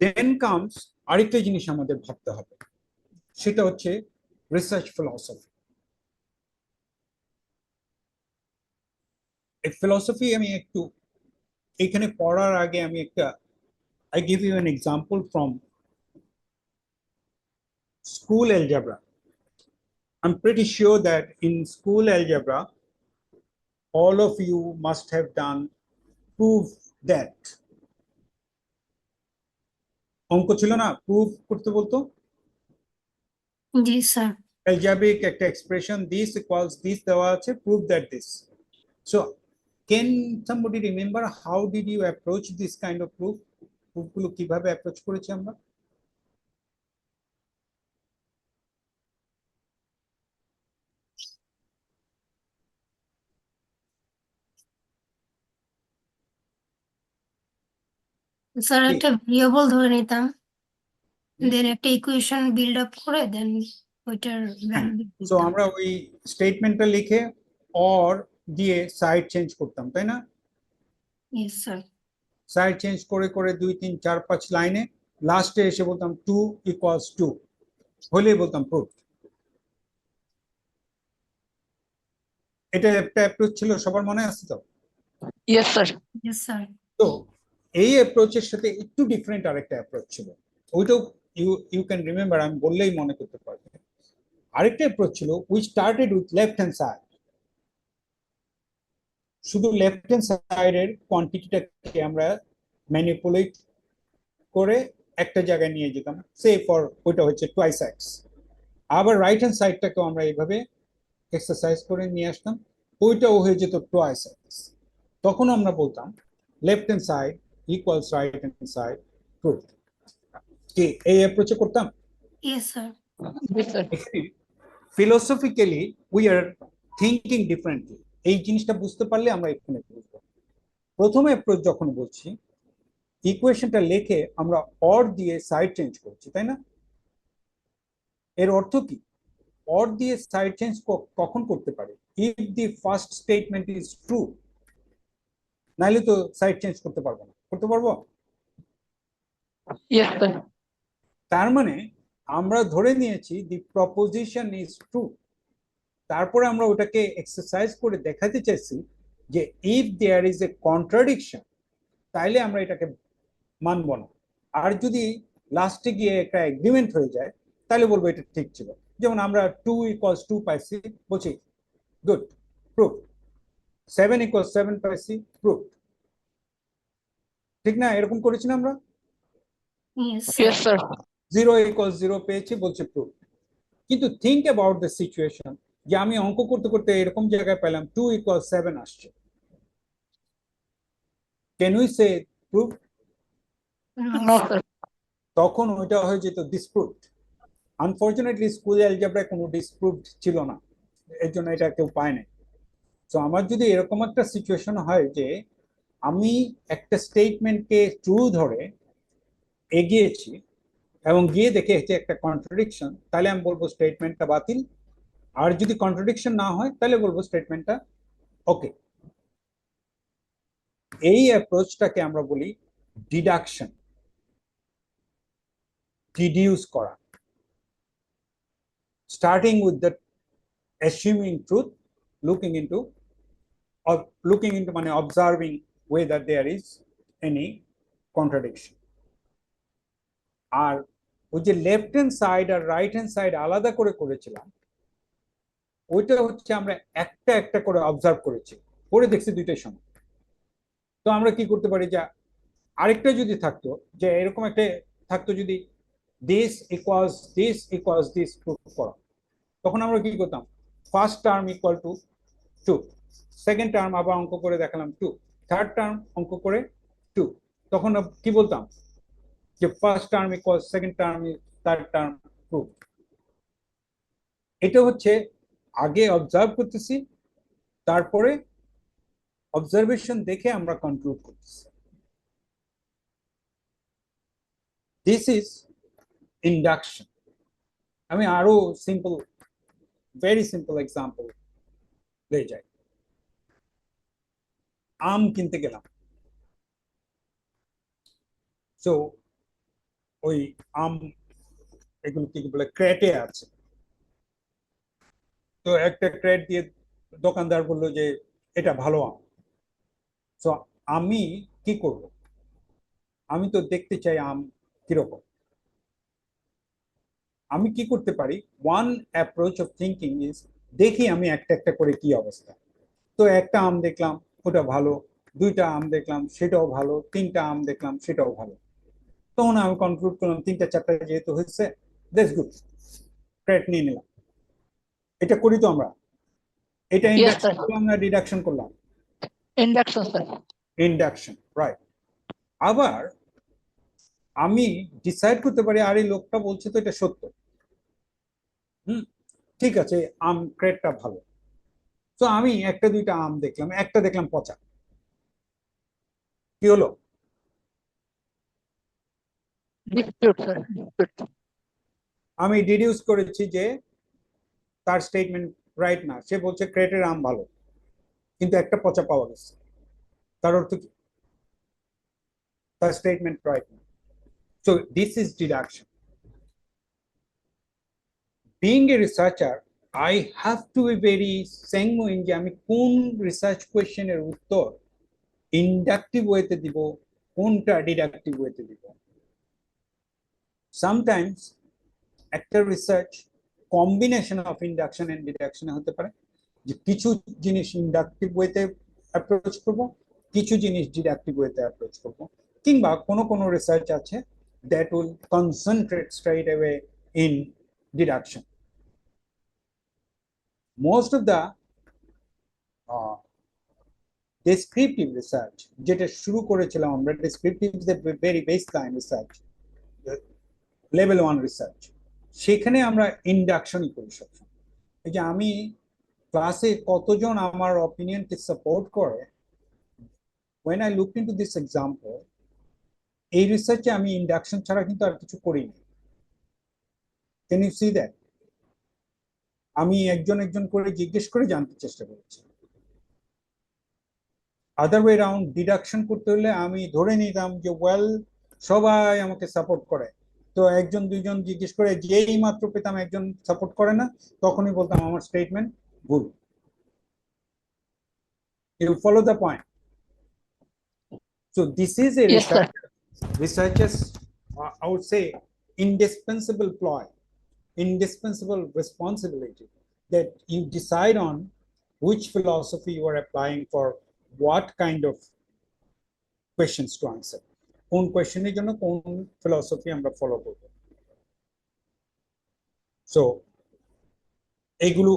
দেন comes আরেকটা জিনিস আমাদের ভাবতে হবে, সেটা হচ্ছে research philosophy. এই philosophy আমি একটু এখানে পড়ার আগে আমি একটা I give you an example from school algebra. I'm pretty sure that in school algebra, all of you must have done prove that. অঙ্ক ছিল না প্রুভ করতে বলতো জি স্যার algebraic একটা expression this equals this দেওয়া আছে prove that this. So can somebody remember how did you approach this kind of proof? Proof গুলো কিভাবে অ্যাপ্রোচ করেছি আমরা? স্যার কি? একটা ভেরিয়েবল ধরে নিতাম দেন একটা ইকুয়েশন বিল্ড আপ করে দেন ওইটার হ্যাঁ, ভ্যালু সো দিতাম আমরা ওই স্টেটমেন্টটা লিখে অর দিয়ে সাইড চেঞ্জ করতাম তাই না? ইয়েস স্যার সাইড চেঞ্জ করে করে 2 3 4 5 লাইনে লাস্টে এসে বলতাম 2 ইকুয়ালস 2 হলেই বলতাম প্রুফ। এটা একটা অ্যাপ্রোচ ছিল, সবার মনে আছে তো? Yes, sir. ইয়েস স্যার তো এই অ্যাপ্রোচের সাথে একটু ডিফারেন্ট আরেকটা অ্যাপ্রোচ ছিল, ওইটাও ইউ ক্যান রিমেম্বার, আমি বললেই মনে করতে পারবে। আরেকটা অ্যাপ্রোচ ছিল we started with left hand side, শুধু লেফট হ্যান্ড সাইডের কোয়ান্টিটিটাকে আমরা ম্যানিপুলেট করে একটা জায়গায় নিয়ে যেতাম, সে ফর ওইটা হচ্ছে টুয়াইস এক্স। আবার রাইট হ্যান্ড সাইডটাকেও আমরা এইভাবে এক্সারসাইজ করে নিয়ে আসতাম, ওইটাও হয়ে যেত টুয়াইস এক্স। তখন আমরা বলতাম left hand side equals right hand side proof. কি এই অ্যাপ্রোচে করতাম? Yes sir Yes, sir. Philosophically we are thinking differently, এই জিনিসটা বুঝতে পারলে আমরা এখানে বুঝবো। প্রথম অ্যাপ্রোচ যখন বলছি ইকুয়েশনটা লিখে আমরা অর দিয়ে সাইড চেঞ্জ করছি তাই না? এর অর্থ কি? অর দিয়ে সাইড চেঞ্জ কখন করতে পারি? If the first statement is true, নাইলে তো সাইড চেঞ্জ করতে পারবো না। করতে পারবো? Yes, sir. তার মানে আমরা ধরে নিয়েছি দি প্রপোজিশন ইজ ট্রু, তারপরে আমরা ওটাকে এক্সারসাইজ করে দেখাতে চাইছি যে if there is a contradiction তাইলে আমরা এটাকে মানব না, আর যদি লাস্টে গিয়ে একটা এগ্রিমেন্ট হয়ে যায় তাহলে বলবো এটা ঠিক ছিল। যেমন আমরা 2 ইকুয়ালস 2 পাইছি, বলছি গুড প্রুফ। 7 ইকুয়ালস 7 পাইছি, প্রুফ। ঠিক না? এরকম করেছি না আমরা? Yes Yes, sir sir. 0 equals 0 পেয়েছি, বলছি প্রুফ। কিন্তু থিঙ্ক অ্যাবাউট দ্য সিচুয়েশন যে আমি অঙ্ক করতে করতে এরকম জায়গায় পেলাম 2 ইকুয়ালস 7 আসছে, can we say proof? No, sir. তখন ওইটা হয়ে যেত ডিসপ্রুভড। আনফরচুনেটলি স্কুল অ্যালজেব্রায় কোনো ডিসপ্রুভড ছিল না, এর জন্য এটা কেউ পায় নাই। তো আমার যদি এরকম একটা সিচুয়েশন হয় যে আমি একটা স্টেটমেন্টকে ট্রু ধরে এগিয়েছি এবং গিয়ে দেখে এটা একটা কন্ট্রাডিকশন, তাহলে আমি বলবো স্টেটমেন্টটা বাতিল। আর যদি কন্ট্রাডিকশন না হয় তাহলে বলবো স্টেটমেন্টটা ওকে। এই অ্যাপ্রোচটাকে আমরা বলি ডিডাকশন, ডিডিউস করা, starting with the assuming truth, looking into or looking into মানে observing whether there is any contradiction. আর ওই যে লেফট হ্যান্ড সাইড আর রাইট হ্যান্ড সাইড আলাদা করে করেছিলাম, ওইটা হচ্ছে আমরা একটা একটা করে অবজার্ভ করেছি, করে দেখছি দুইটাই সমান। তো আমরা কি করতে পারি, যে আরেকটা যদি থাকতো, যে এরকম একটা থাকতো যদি this equals this equals this proof করা, তখন আমরা কি করতাম, first term equal to 2, second term আবার অঙ্ক করে দেখালাম 2, থার্ড টার্ম অঙ্ক করে 2, তখন কি বলতাম যে first term equal second term third term proof. এটা হচ্ছে আগে অবজার্ভ করতেছি, তারপরে অবজারভেশন দেখে আমরা কনক্লুড করতেছি। This is induction. আমি আরো সিম্পল, ভেরি সিম্পল এক্সাম্পল হয়ে যাই। আম কিনতে গেলাম, তো ওই আম এগুলো কি বলে ক্রেটে আছে, তো একটা ক্রেট দিয়ে দোকানদার বললো যে এটা ভালো আম। তো আমি কি করব? আমি তো দেখতে চাই আম কিরকম। আমি কি করতে পারি? One approach of thinking is, দেখি আমি একটা একটা করে কি অবস্থা। তো একটা আম দেখলাম, ওটা ভালো। দুইটা আম দেখলাম, সেটাও ভালো। তিনটা আম দেখলাম, সেটাও ভালো। তখন আমি কনক্লুড করলাম তিনটা চারটা যেহেতু হচ্ছে, দ্যাটস গুড, ক্রেট নিয়ে নিলাম। এটা করি তো আমরা। এটা Yes, ইন্ডাকশন sir. করলাম না ডিডাকশন করলাম? Induction, sir. Induction, right. আবার আমি ডিসাইড করতে পারি, আর এই লোকটা বলছে তো এটা সত্য। হুম, ঠিক আছে, আম ক্রেটটা ভালো। তো আমি একটা দুইটা আম দেখলাম, একটা দেখলাম পচা। কি হলো? Dispute, sir. Dispute. আমি ডিডিউস করেছি যে তার স্টেটমেন্ট রাইট না। সে বলছে ক্রেটের আম ভালো, কিন্তু একটা পচা পাওয়া গেছে। তার অর্থ কি? তার স্টেটমেন্ট রাইট না। So this is deduction. Being a researcher, I have to be very sanguine যে আমি কোন রিসার্চ কোয়েশ্চেনের উত্তর ইন্ডাকটিভ ওয়েতে দিব, কোনটা ডিডাকটিভ ওয়েতে দিব। সামটাইমস একটা research combination of induction and deduction হতে পারে, যে কিছু জিনিস ইন্ডাকটিভ ওয়েতে অ্যাপ্রোচ করব, কিছু জিনিস ডিডাকটিভ ওয়েতে অ্যাপ্রোচ করব। কিংবা কোনো কোনো রিসার্চ আছে that will concentrate straight away in deduction. Most of the descriptive research যেটা শুরু করেছিলাম আমরা, descriptive is the very baseline research, level 1 research, সেখানে আমরা ইন্ডাকশনই করি সবসময়। এই যে আমি ক্লাসে কতজন আমার অপিনিয়নকে সাপোর্ট করে, when I looked into this example, এই রিসার্চে আমি ইন্ডাকশন ছাড়া কিন্তু আর কিছু করিনি। Can you see that? আমি একজন একজন করে জিজ্ঞেস করে জানতে চেষ্টা করেছি। আদার ওয়ে রাউন্ড, ডিডাকশন করতে হলে আমি ধরে নিতাম যে ওয়েল সবাই আমাকে সাপোর্ট করে, তো একজন দুইজন জিজ্ঞেস করে যেই মাত্র পেতাম একজন সাপোর্ট করে না, তখনই বলতাম আমার স্টেটমেন্ট ভুল। You follow the point? So this is a Yes, sir. researcher's, I would say, indispensable ploy, indispensable responsibility, that you decide on which philosophy you are applying for what kind of questions to answer. কোন কোয়েশ্চেনের জন্য কোন philosophy আমরা follow করব। So এইগুলো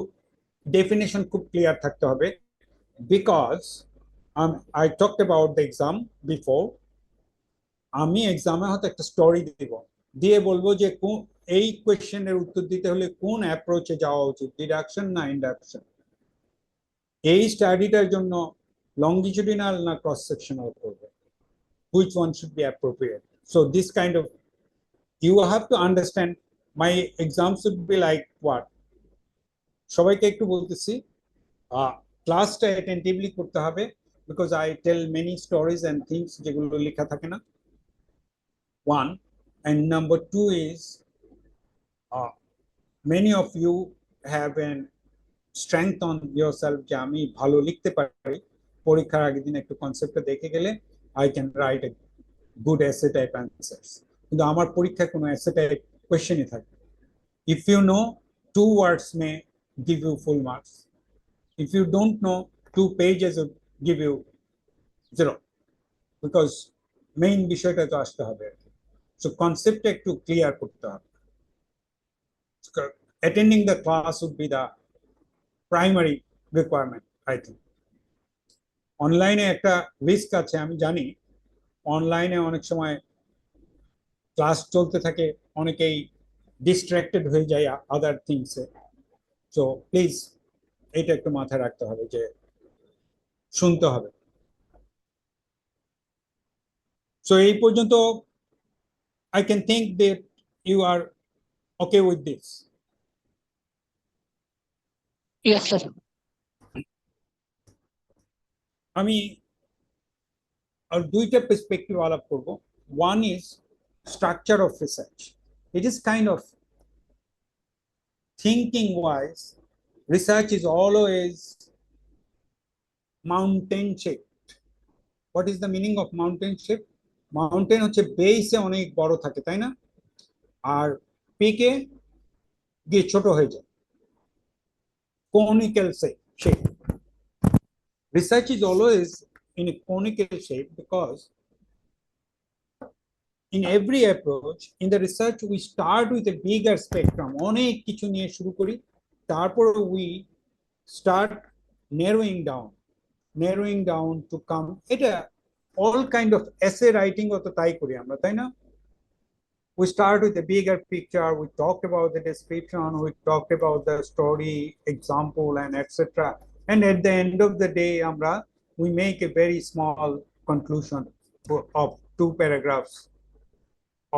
definition খুব clear থাকতে হবে, because I talked about the exam before. আমি এক্সামে হয়তো একটা স্টোরি দিব, দিয়ে বলবো যে এই কোয়েশ্চেনের উত্তর দিতে হলে কোন অ্যাপ্রোচে যাওয়া উচিত, ডিডাকশন না ইন্ডাকশন। এই স্টাডিটার জন্য লংজিটিউডিনাল না ক্রস সেকশনাল করবে, which one should be appropriate. So this kind of, you have to understand my exam should be like what. সবাইকে একটু বলতেছি, ক্লাসটা অ্যাটেন্টিভলি করতে হবে, because I tell many stories and things যেগুলো লেখা থাকে না, one. And number two is, many of you have an strength on yourself যে আমি ভালো লিখতে পারি, পরীক্ষার আগের দিন একটু কনসেপ্টটা দেখে গেলে I can write a good essay type answers, কিন্তু আমার পরীক্ষায় কোনো essay type কোয়েশ্চেনই থাকবে। If you know, 2 words may give you full marks. If you don't know, 2 pages will give you 0, because main বিষয়টা তো আসতে হবে। সো কনসেপ্টটা একটু ক্লিয়ার করতে হবে। Attending the class would be the primary requirement, I think. অনলাইনে একটা রিস্ক আছে, আমি জানি। অনলাইনে অনেক সময় ক্লাস চলতে থাকে, অনেকেই ডিস্ট্রাক্টেড হয়ে যায় আদার থিংসে। সো প্লিজ এটা একটু মাথায় রাখতে হবে যে শুনতে হবে। সো এই পর্যন্ত I can think that you are okay with this. Yes, sir. আমি আর দুইটা পার্সপেক্টিভ আলাপ করব। One is structure of research. It is kind of thinking wise research is always mountain shaped. What is the meaning of mountain shape? Mountain হচ্ছে বেসে অনেক বড় থাকে, তাই না? আর পিকে গিয়ে ছোট হয়ে যায়, conical shape. Research is always in a conical shape because in every approach in the research we start with a bigger spectrum, অনেক কিছু নিয়ে শুরু করি, তারপর we start narrowing down to come, এটা all kind of essay writing ও তো তাই করি আমরা, তাই না? We start with a bigger picture, we talked about the description, we talked about the story, example, and etc. And at the end of the day, we make a very small conclusion of 2 paragraphs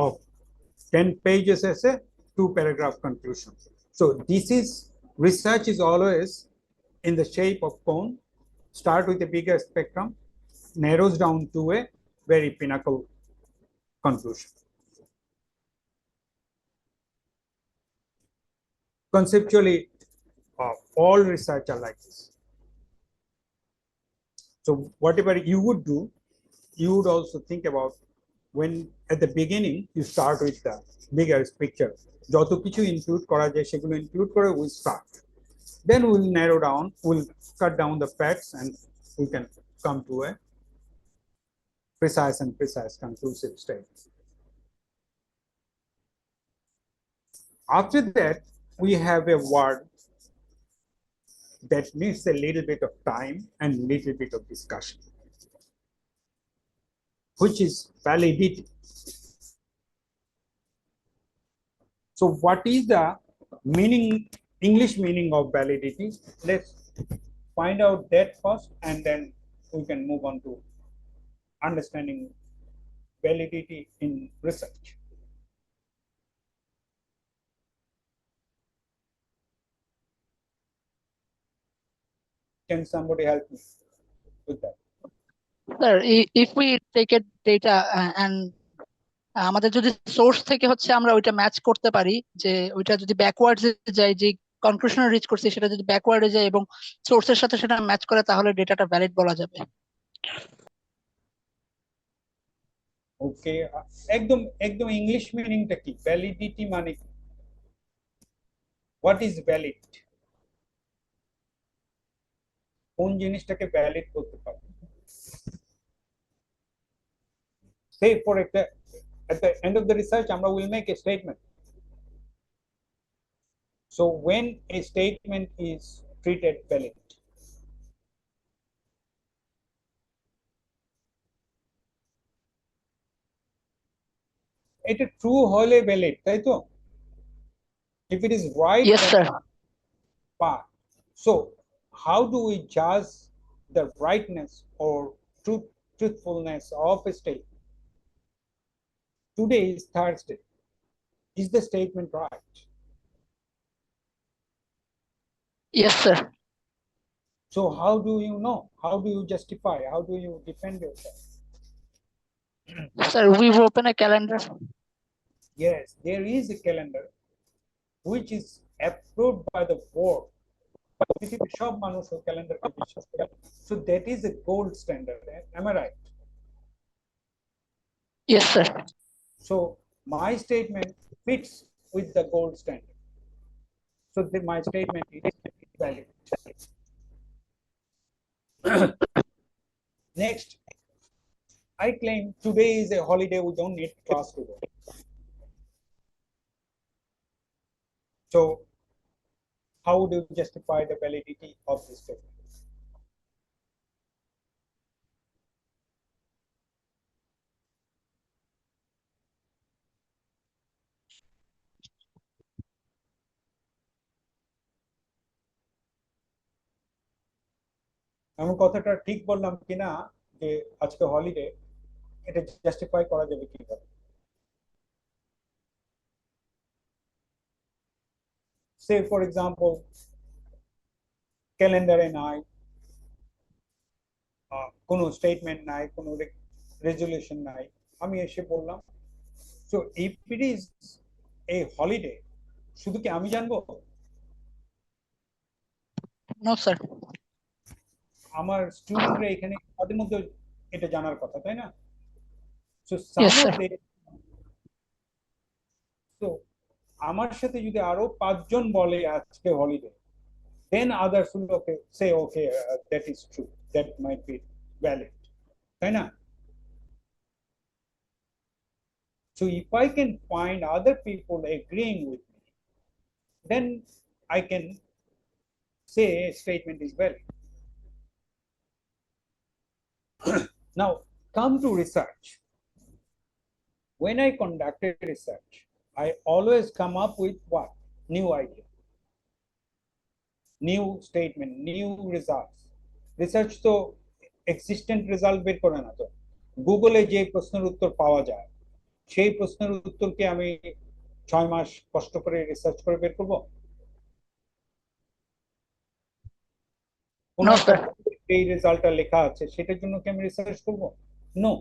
of 10 pages essay, 2-paragraph conclusion. So this is research is always in the shape of cone, start with a bigger spectrum, narrows down to a very pinnacle conclusion. Conceptually, all research are like this. So whatever you would do, you would also think about when at the beginning you start with the bigger picture. যত কিছু include করা যায় সেগুলো include করে we start. Then we'll narrow down, we'll cut down the facts, and we can come to a precise conclusive state. After that, we have a word that needs a little bit of time and little bit of discussion, which is validity. So what is the English meaning of validity? Let's find out that first, and then we can move on to understanding validity in research. Can somebody help me with that? Sir, if we take a data and আমাদের যদি source থেকে হচ্ছে আমরা ওইটা match করতে পারি, যে ওইটা যদি ব্যাকওয়ার্ডে যায়, যে কনক্লুশনে রিচ করছি সেটা যদি ব্যাকওয়ার্ডে যায় এবং সোর্সের সাথে সেটা ম্যাচ করে, তাহলে ডেটাটা ভ্যালিড বলা যাবে। ওকে, একদম ইংলিশ মিনিংটা কি? ভ্যালিডিটি মানে কি? What is valid? কোন জিনিসটাকে ভ্যালিড করতে পারে? Say for at the end of the research, আমরা will make a statement. So when a statement is treated valid, এটা ট্রু হলে ভ্যালিড, তাই তো? If it is right, Yes, sir. But so how do we judge the rightness or truthfulness of a statement? Today is Thursday. Is the statement right? Yes, sir. So how do you know? How do you justify? How do you defend yourself? Sir, we've opened a calendar. Yes, there is a calendar which is approved by the board. পৃথিবীর সব মানুষ ওই ক্যালেন্ডারকে বিশ্বাস করে। So that is a gold standard. Am I right? Yes, sir. So my statement fits with the gold standard. So my statement is valid. Next, I claim today is a holiday, we don't need class today. So how do you justify the validity of this statement? আমি কথাটা ঠিক বললাম কিনা যে আজকে holiday, এটা justify করা যাবে কিভাবে? Say for example, ক্যালেন্ডারে নাই, কোনো স্টেটমেন্ট নাই, কোনো রেজুলেশন নাই, আমি এসে বললাম। So if it is a holiday, শুধু কি আমি জানবো? No sir. আমার স্টুডেন্টরা এখানে তাদের মধ্যে এটা জানার কথা, তাই না? So yes some of sir. They, তো আমার সাথে যদি আরো 5 জন বলে আজকে holiday, then others will okay say okay, that is true, that might be valid, তাই না? So if I can find other people agreeing with me, then I can say a statement is valid. Now come to research. When I conducted research, I always come up with what? New idea, new statement, new results. Research তো existent result বের করে না, তো গুগলে যে প্রশ্নের উত্তর পাওয়া যায় সেই প্রশ্নের উত্তরকে আমি 6 মাস কষ্ট করে রিসার্চ করে বের করবো? কোন নো একটা স্যার। এই রেজাল্টটা লেখা আছে সেটার জন্য কি আমি রিসার্চ করব? No.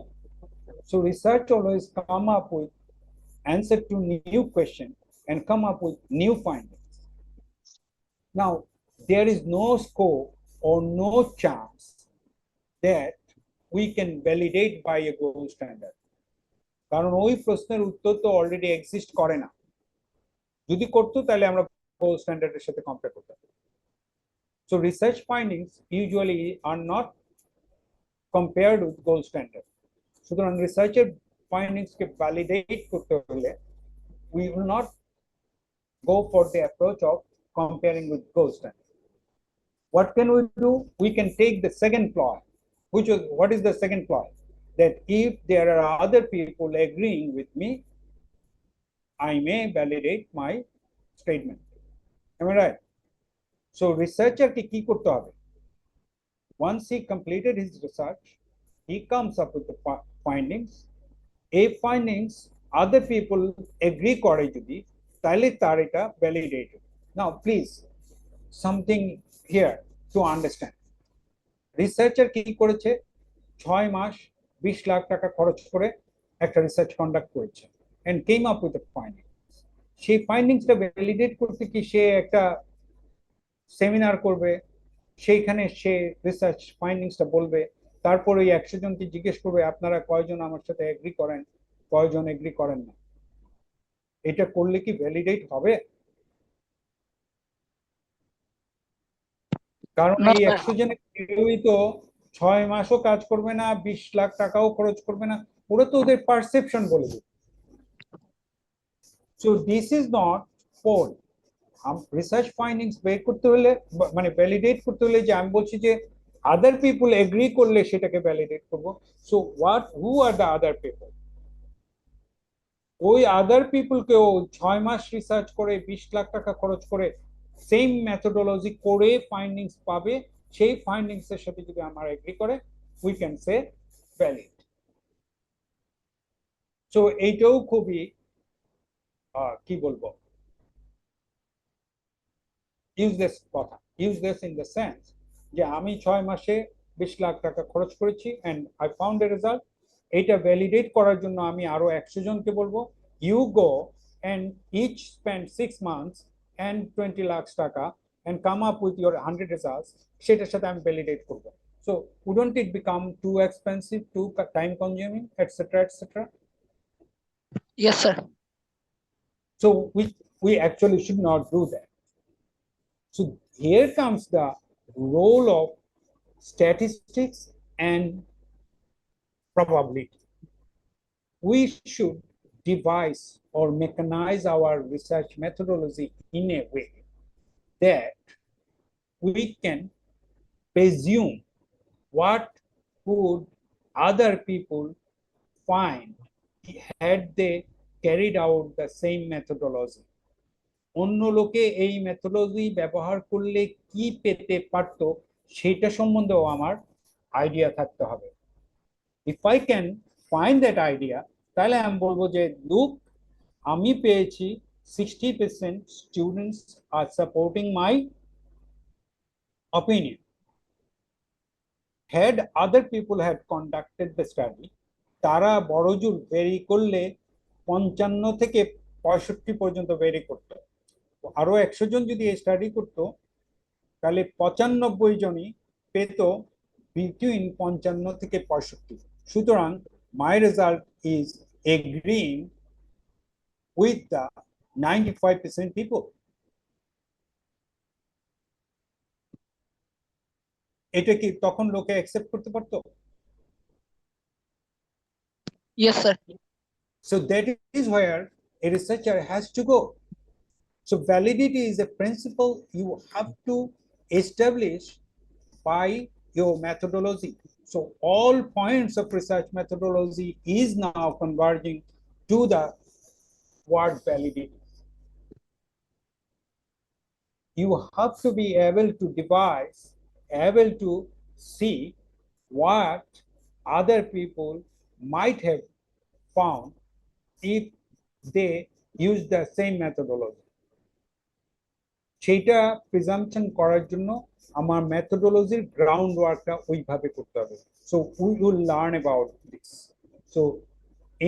So research always come up with answer to new question and come up with new findings. Now there is no scope or no chance that we can validate by a gold standard, কারণ ওই প্রশ্নের উত্তর তো already exist করে না। যদি করতো তাহলে আমরা গোল্ড স্ট্যান্ডার্ডের সাথে কম্পেয়ার করতে পারি। So research findings usually are not compared with gold standard. সুতরাং রিসার্চের ফাইন্ডিংস কে ভ্যালিডেট করতে হলে we will not go for the approach of comparing with gold standard. What can we do? We can take the second ploy, which is, what is the second ploy? That if there are other people agreeing with me, I may validate my statement. Am I right? So researcher ke ki korte hobe? Once he completed his research, he comes up with the findings. If findings other people agree করে যদি, তাহলে তার এটা validated. Now please, something here to understand. Researcher কি করেছে? 6 মাস 20 লাখ টাকা খরচ করে একটা রিসার্চ কন্ডাক্ট করেছে and came up with a finding. সেই ফাইন্ডিংসটা ভ্যালিডেট করতে কি সে একটা সেমিনার করবে, সেইখানে সে রিসার্চ ফাইন্ডিংসটা বলবে, তারপরে ওই 100 জনকে জিজ্ঞেস করবে আপনারা কয়জন আমার সাথে এগ্রি করেন, কয়জন এগ্রি করেন না? এটা করলে কি ভ্যালিডেট হবে? কারণ নো এই স্যার। 100 জনের কেউই তো 6 মাসও কাজ করবে না, 20 লাখ টাকাও খরচ করবে না, ওরা তো ওদের পারসেপশন বলে দেবে। So this is not poll. Research findings বের করতে হলে মানে ভ্যালিডেট করতে হলে যে আমি বলছি যে আদার পিপল এগ্রি করলে সেটাকে ভ্যালিডেট করবো। So who are the other people? ওই আদার পিপলকেও 6 মাস রিসার্চ করে 20 লাখ টাকা খরচ করে সেম মেথোডোলজি করে ফাইন্ডিংস পাবে, সেই ফাইন্ডিংস এর সাথে যদি আমরা এগ্রি করে we can say valid. So এইটাও খুবই কি বলবো, ইউজলেস কথা। ইউজলেস ইন দ্য সেন্স যে আমি 6 মাসে 20 লাখ টাকা খরচ করেছি and I found a result. এটা ভ্যালিডেট করার জন্য আমি আরো 100 জনকে বলবো you go and each spend 6 months and 20 lakhs টাকা and come up with your 100 results, সেটার সাথে আমি ভ্যালিডেট করব। So wouldn't it become too expensive, too time consuming, etc., etc.? Yes sir. So we actually should not do that. So here comes the role of statistics and probability. We should devise or mechanize our research methodology in a way that we can presume what would other people find had they carried out the same methodology. অন্য লোকে এই methodology ব্যবহার করলে কি পেতে পারত সেটা সম্বন্ধেও আমার আইডিয়া থাকতে হবে। If I can find that idea, তাহলে আমি বলবো যে লুক, আমি পেয়েছি 60% স্টুডেন্টস আর supporting my opinion. Had other people had conducted the study, তারা বড়জোর ভেরি করলে 55 থেকে 65 পর্যন্ত ভেরি করতো। আরো 100 জন যদি এই স্টাডি করতো তাহলে 95 জনই পেত বিটুইন 55 থেকে 65। সুতরাং my result is agreeing with the 95% people. এটা কি তখন লোকে অ্যাকসেপ্ট করতে পারতো? Yes, sir. So that is where a researcher has to go. So validity is a principle you have to establish by your methodology. So all points of research methodology is now converging to the word validity. You have to be able to devise, able to see what other people might have found if they use the same methodology. সেটা presumption করার জন্য আমার মেথোডোলজির ground ওয়ার্কটা ওইভাবে করতে হবে। So we will learn about this. So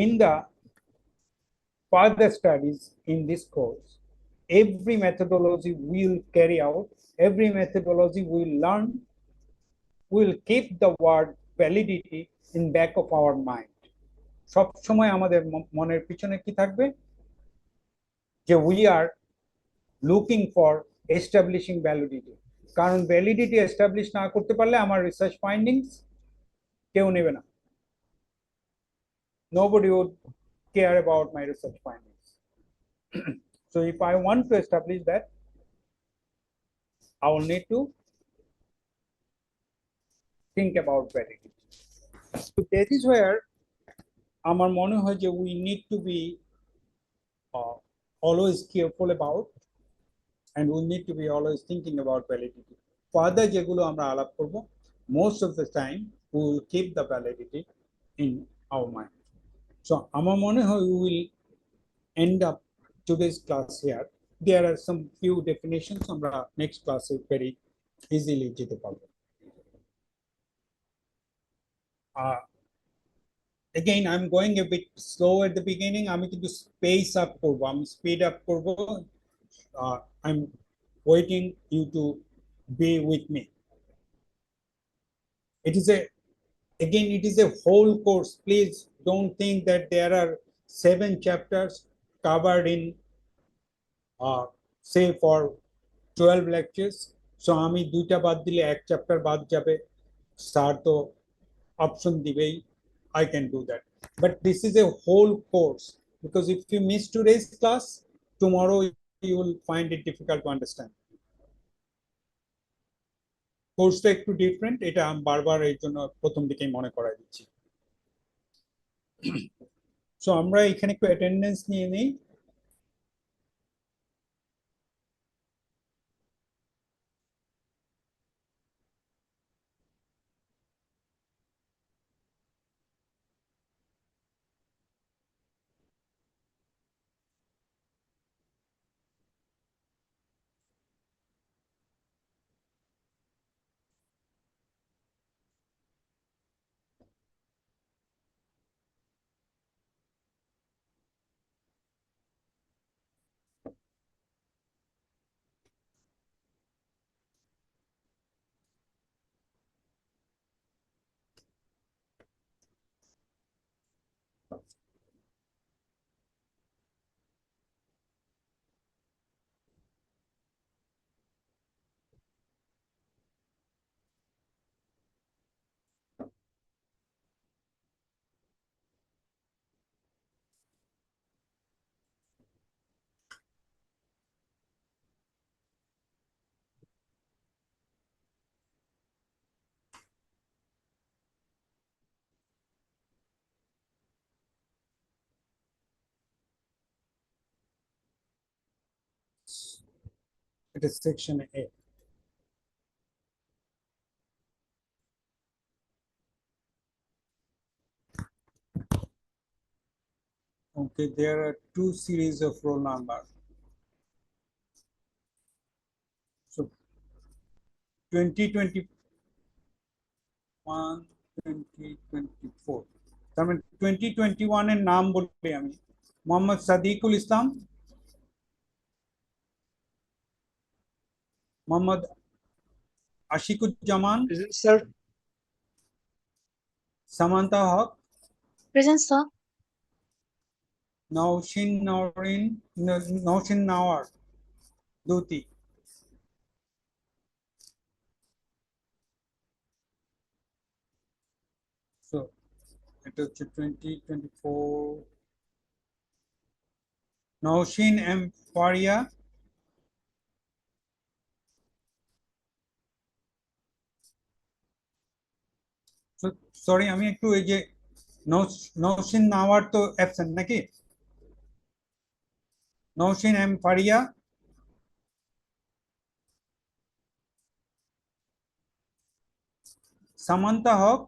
in the further studies in this course, every methodology we'll carry out, every methodology we'll learn, will keep the word validity in back of our mind. সব সময় আমাদের মনের পিছনে কি থাকবে? যে we are looking for establishing validity. কারণ validity establish না করতে পারলে আমার রিসার্চ ফাইন্ডিংস কেউ নেবে না। Nobody would care about my research findings. So if I want to establish that, I will need to think about validity. So that is where আমার মনে হয় যে we need to be always careful about, and we need to be always thinking about validity. Further যেগুলো আমরা আলাপ করব, most of the time we will keep the validity in our mind. So আমার মনে হয় we will end up today's class here. There are some few definitions আমরা next class very easily যেতে পারবো। Again, I'm going a bit slow at the beginning. আমি কিন্তু space up করব, আমি speed up করব। I'm waiting you to be with me. It is a whole course. Please don't think that there are 7 chapters covered in say for 12 lectures. So আমি দুইটা বাদ দিলে এক চ্যাপ্টার বাদ যাবে, স্যার তো option দিবেই, I can do that. But this is a whole course, because if you miss today's class, tomorrow you will find it difficult to understand. কোর্সটা একটু ডিফারেন্ট, এটা আমি বারবার এই জন্য প্রথম দিকেই মনে করাই দিচ্ছি। সো আমরা এখানে একটু অ্যাটেন্ডেন্স নিয়ে নেই। It is section A. Okay, there are 2 series of roll number. So 2021, 2024. তার মানে 2021 এর নাম বলি আমি, Mohammad Sadiqul Islam, Mohammad Ashikuzzaman, Present, sir. Samantha Haq, present sir. Naushin Nawar, Duti. So it is 2024. Naushin M. Faria, sorry আমি একটু এই যে নৌসিন নাওয়ার তো অ্যাবসেন্ট নাকি? Naushin M Faria, Samantha Haq,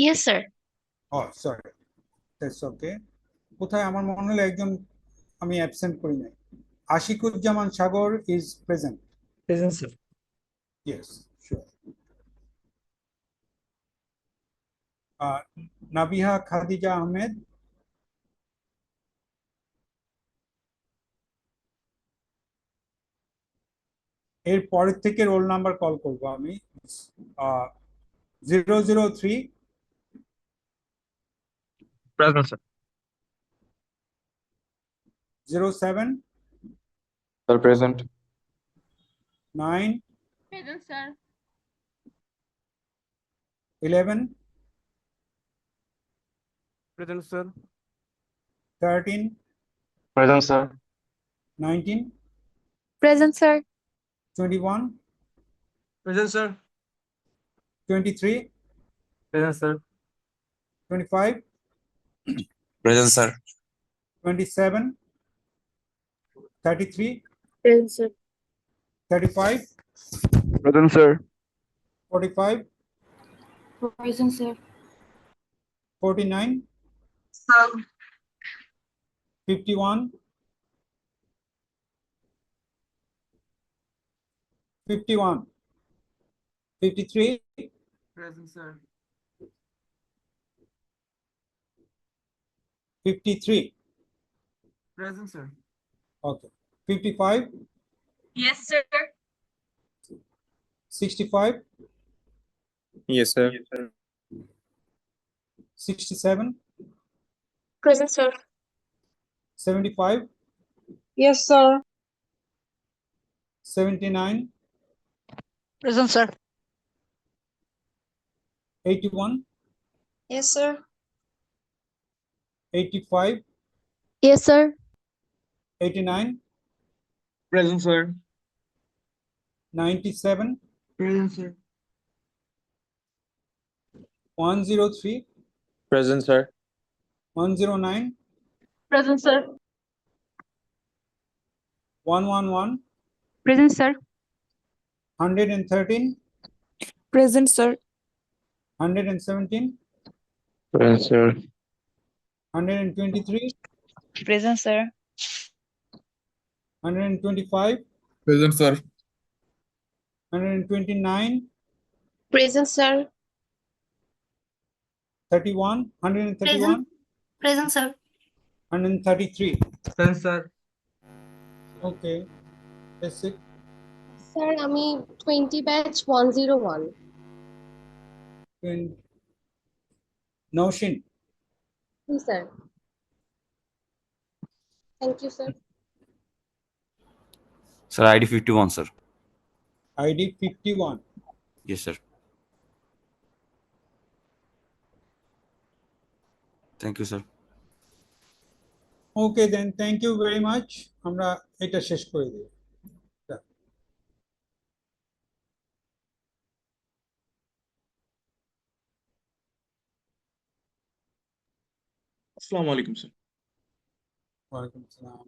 yes sir. Oh sorry, that's okay. কোথায় আমার মনে হলো একজন আমি অ্যাবসেন্ট করি নাই। Ashikuzzaman Sagar is present. Present, sir. Yes, sure. Nabiha Khadija Ahmed, এর পরের থেকে রোল নাম্বার কল করবো আমি। 003 Present, sir. 07 Sir, present. 9 present sir. 11 Present, sir. 13 Present, sir. 19 present sir. 21 Present, sir. 23 Present, sir. 25 Present, sir. 27 33 present sir. 35 Present, sir. 45 present sir. 49 51 51 53 Present, sir. 53 Present, sir. okay 55 yes sir. 65 Yes, sir. 67 present sir. 75 yes sir. 79 Present, sir. 81 yes sir. 85 yes sir. 89 Present, sir. 97 Present, sir. 103 Present, sir. 109 present sir. 111 present sir. 113 present sir. 117 Present, sir. 123 present sir. 125 Present, sir. 129 present sir. 31 131 Present, sir. 133 Present, sir. okay that's it sir আমি 20 batch 101 Then Naushin ji sir thank you sir Sir, ID 51, sir. ID 51 Yes, sir. Thank you, sir. okay then thank you very much আমরা এটা শেষ করে দিই Assalamu alaikum, sir. ওয়ালাইকুম আসসালাম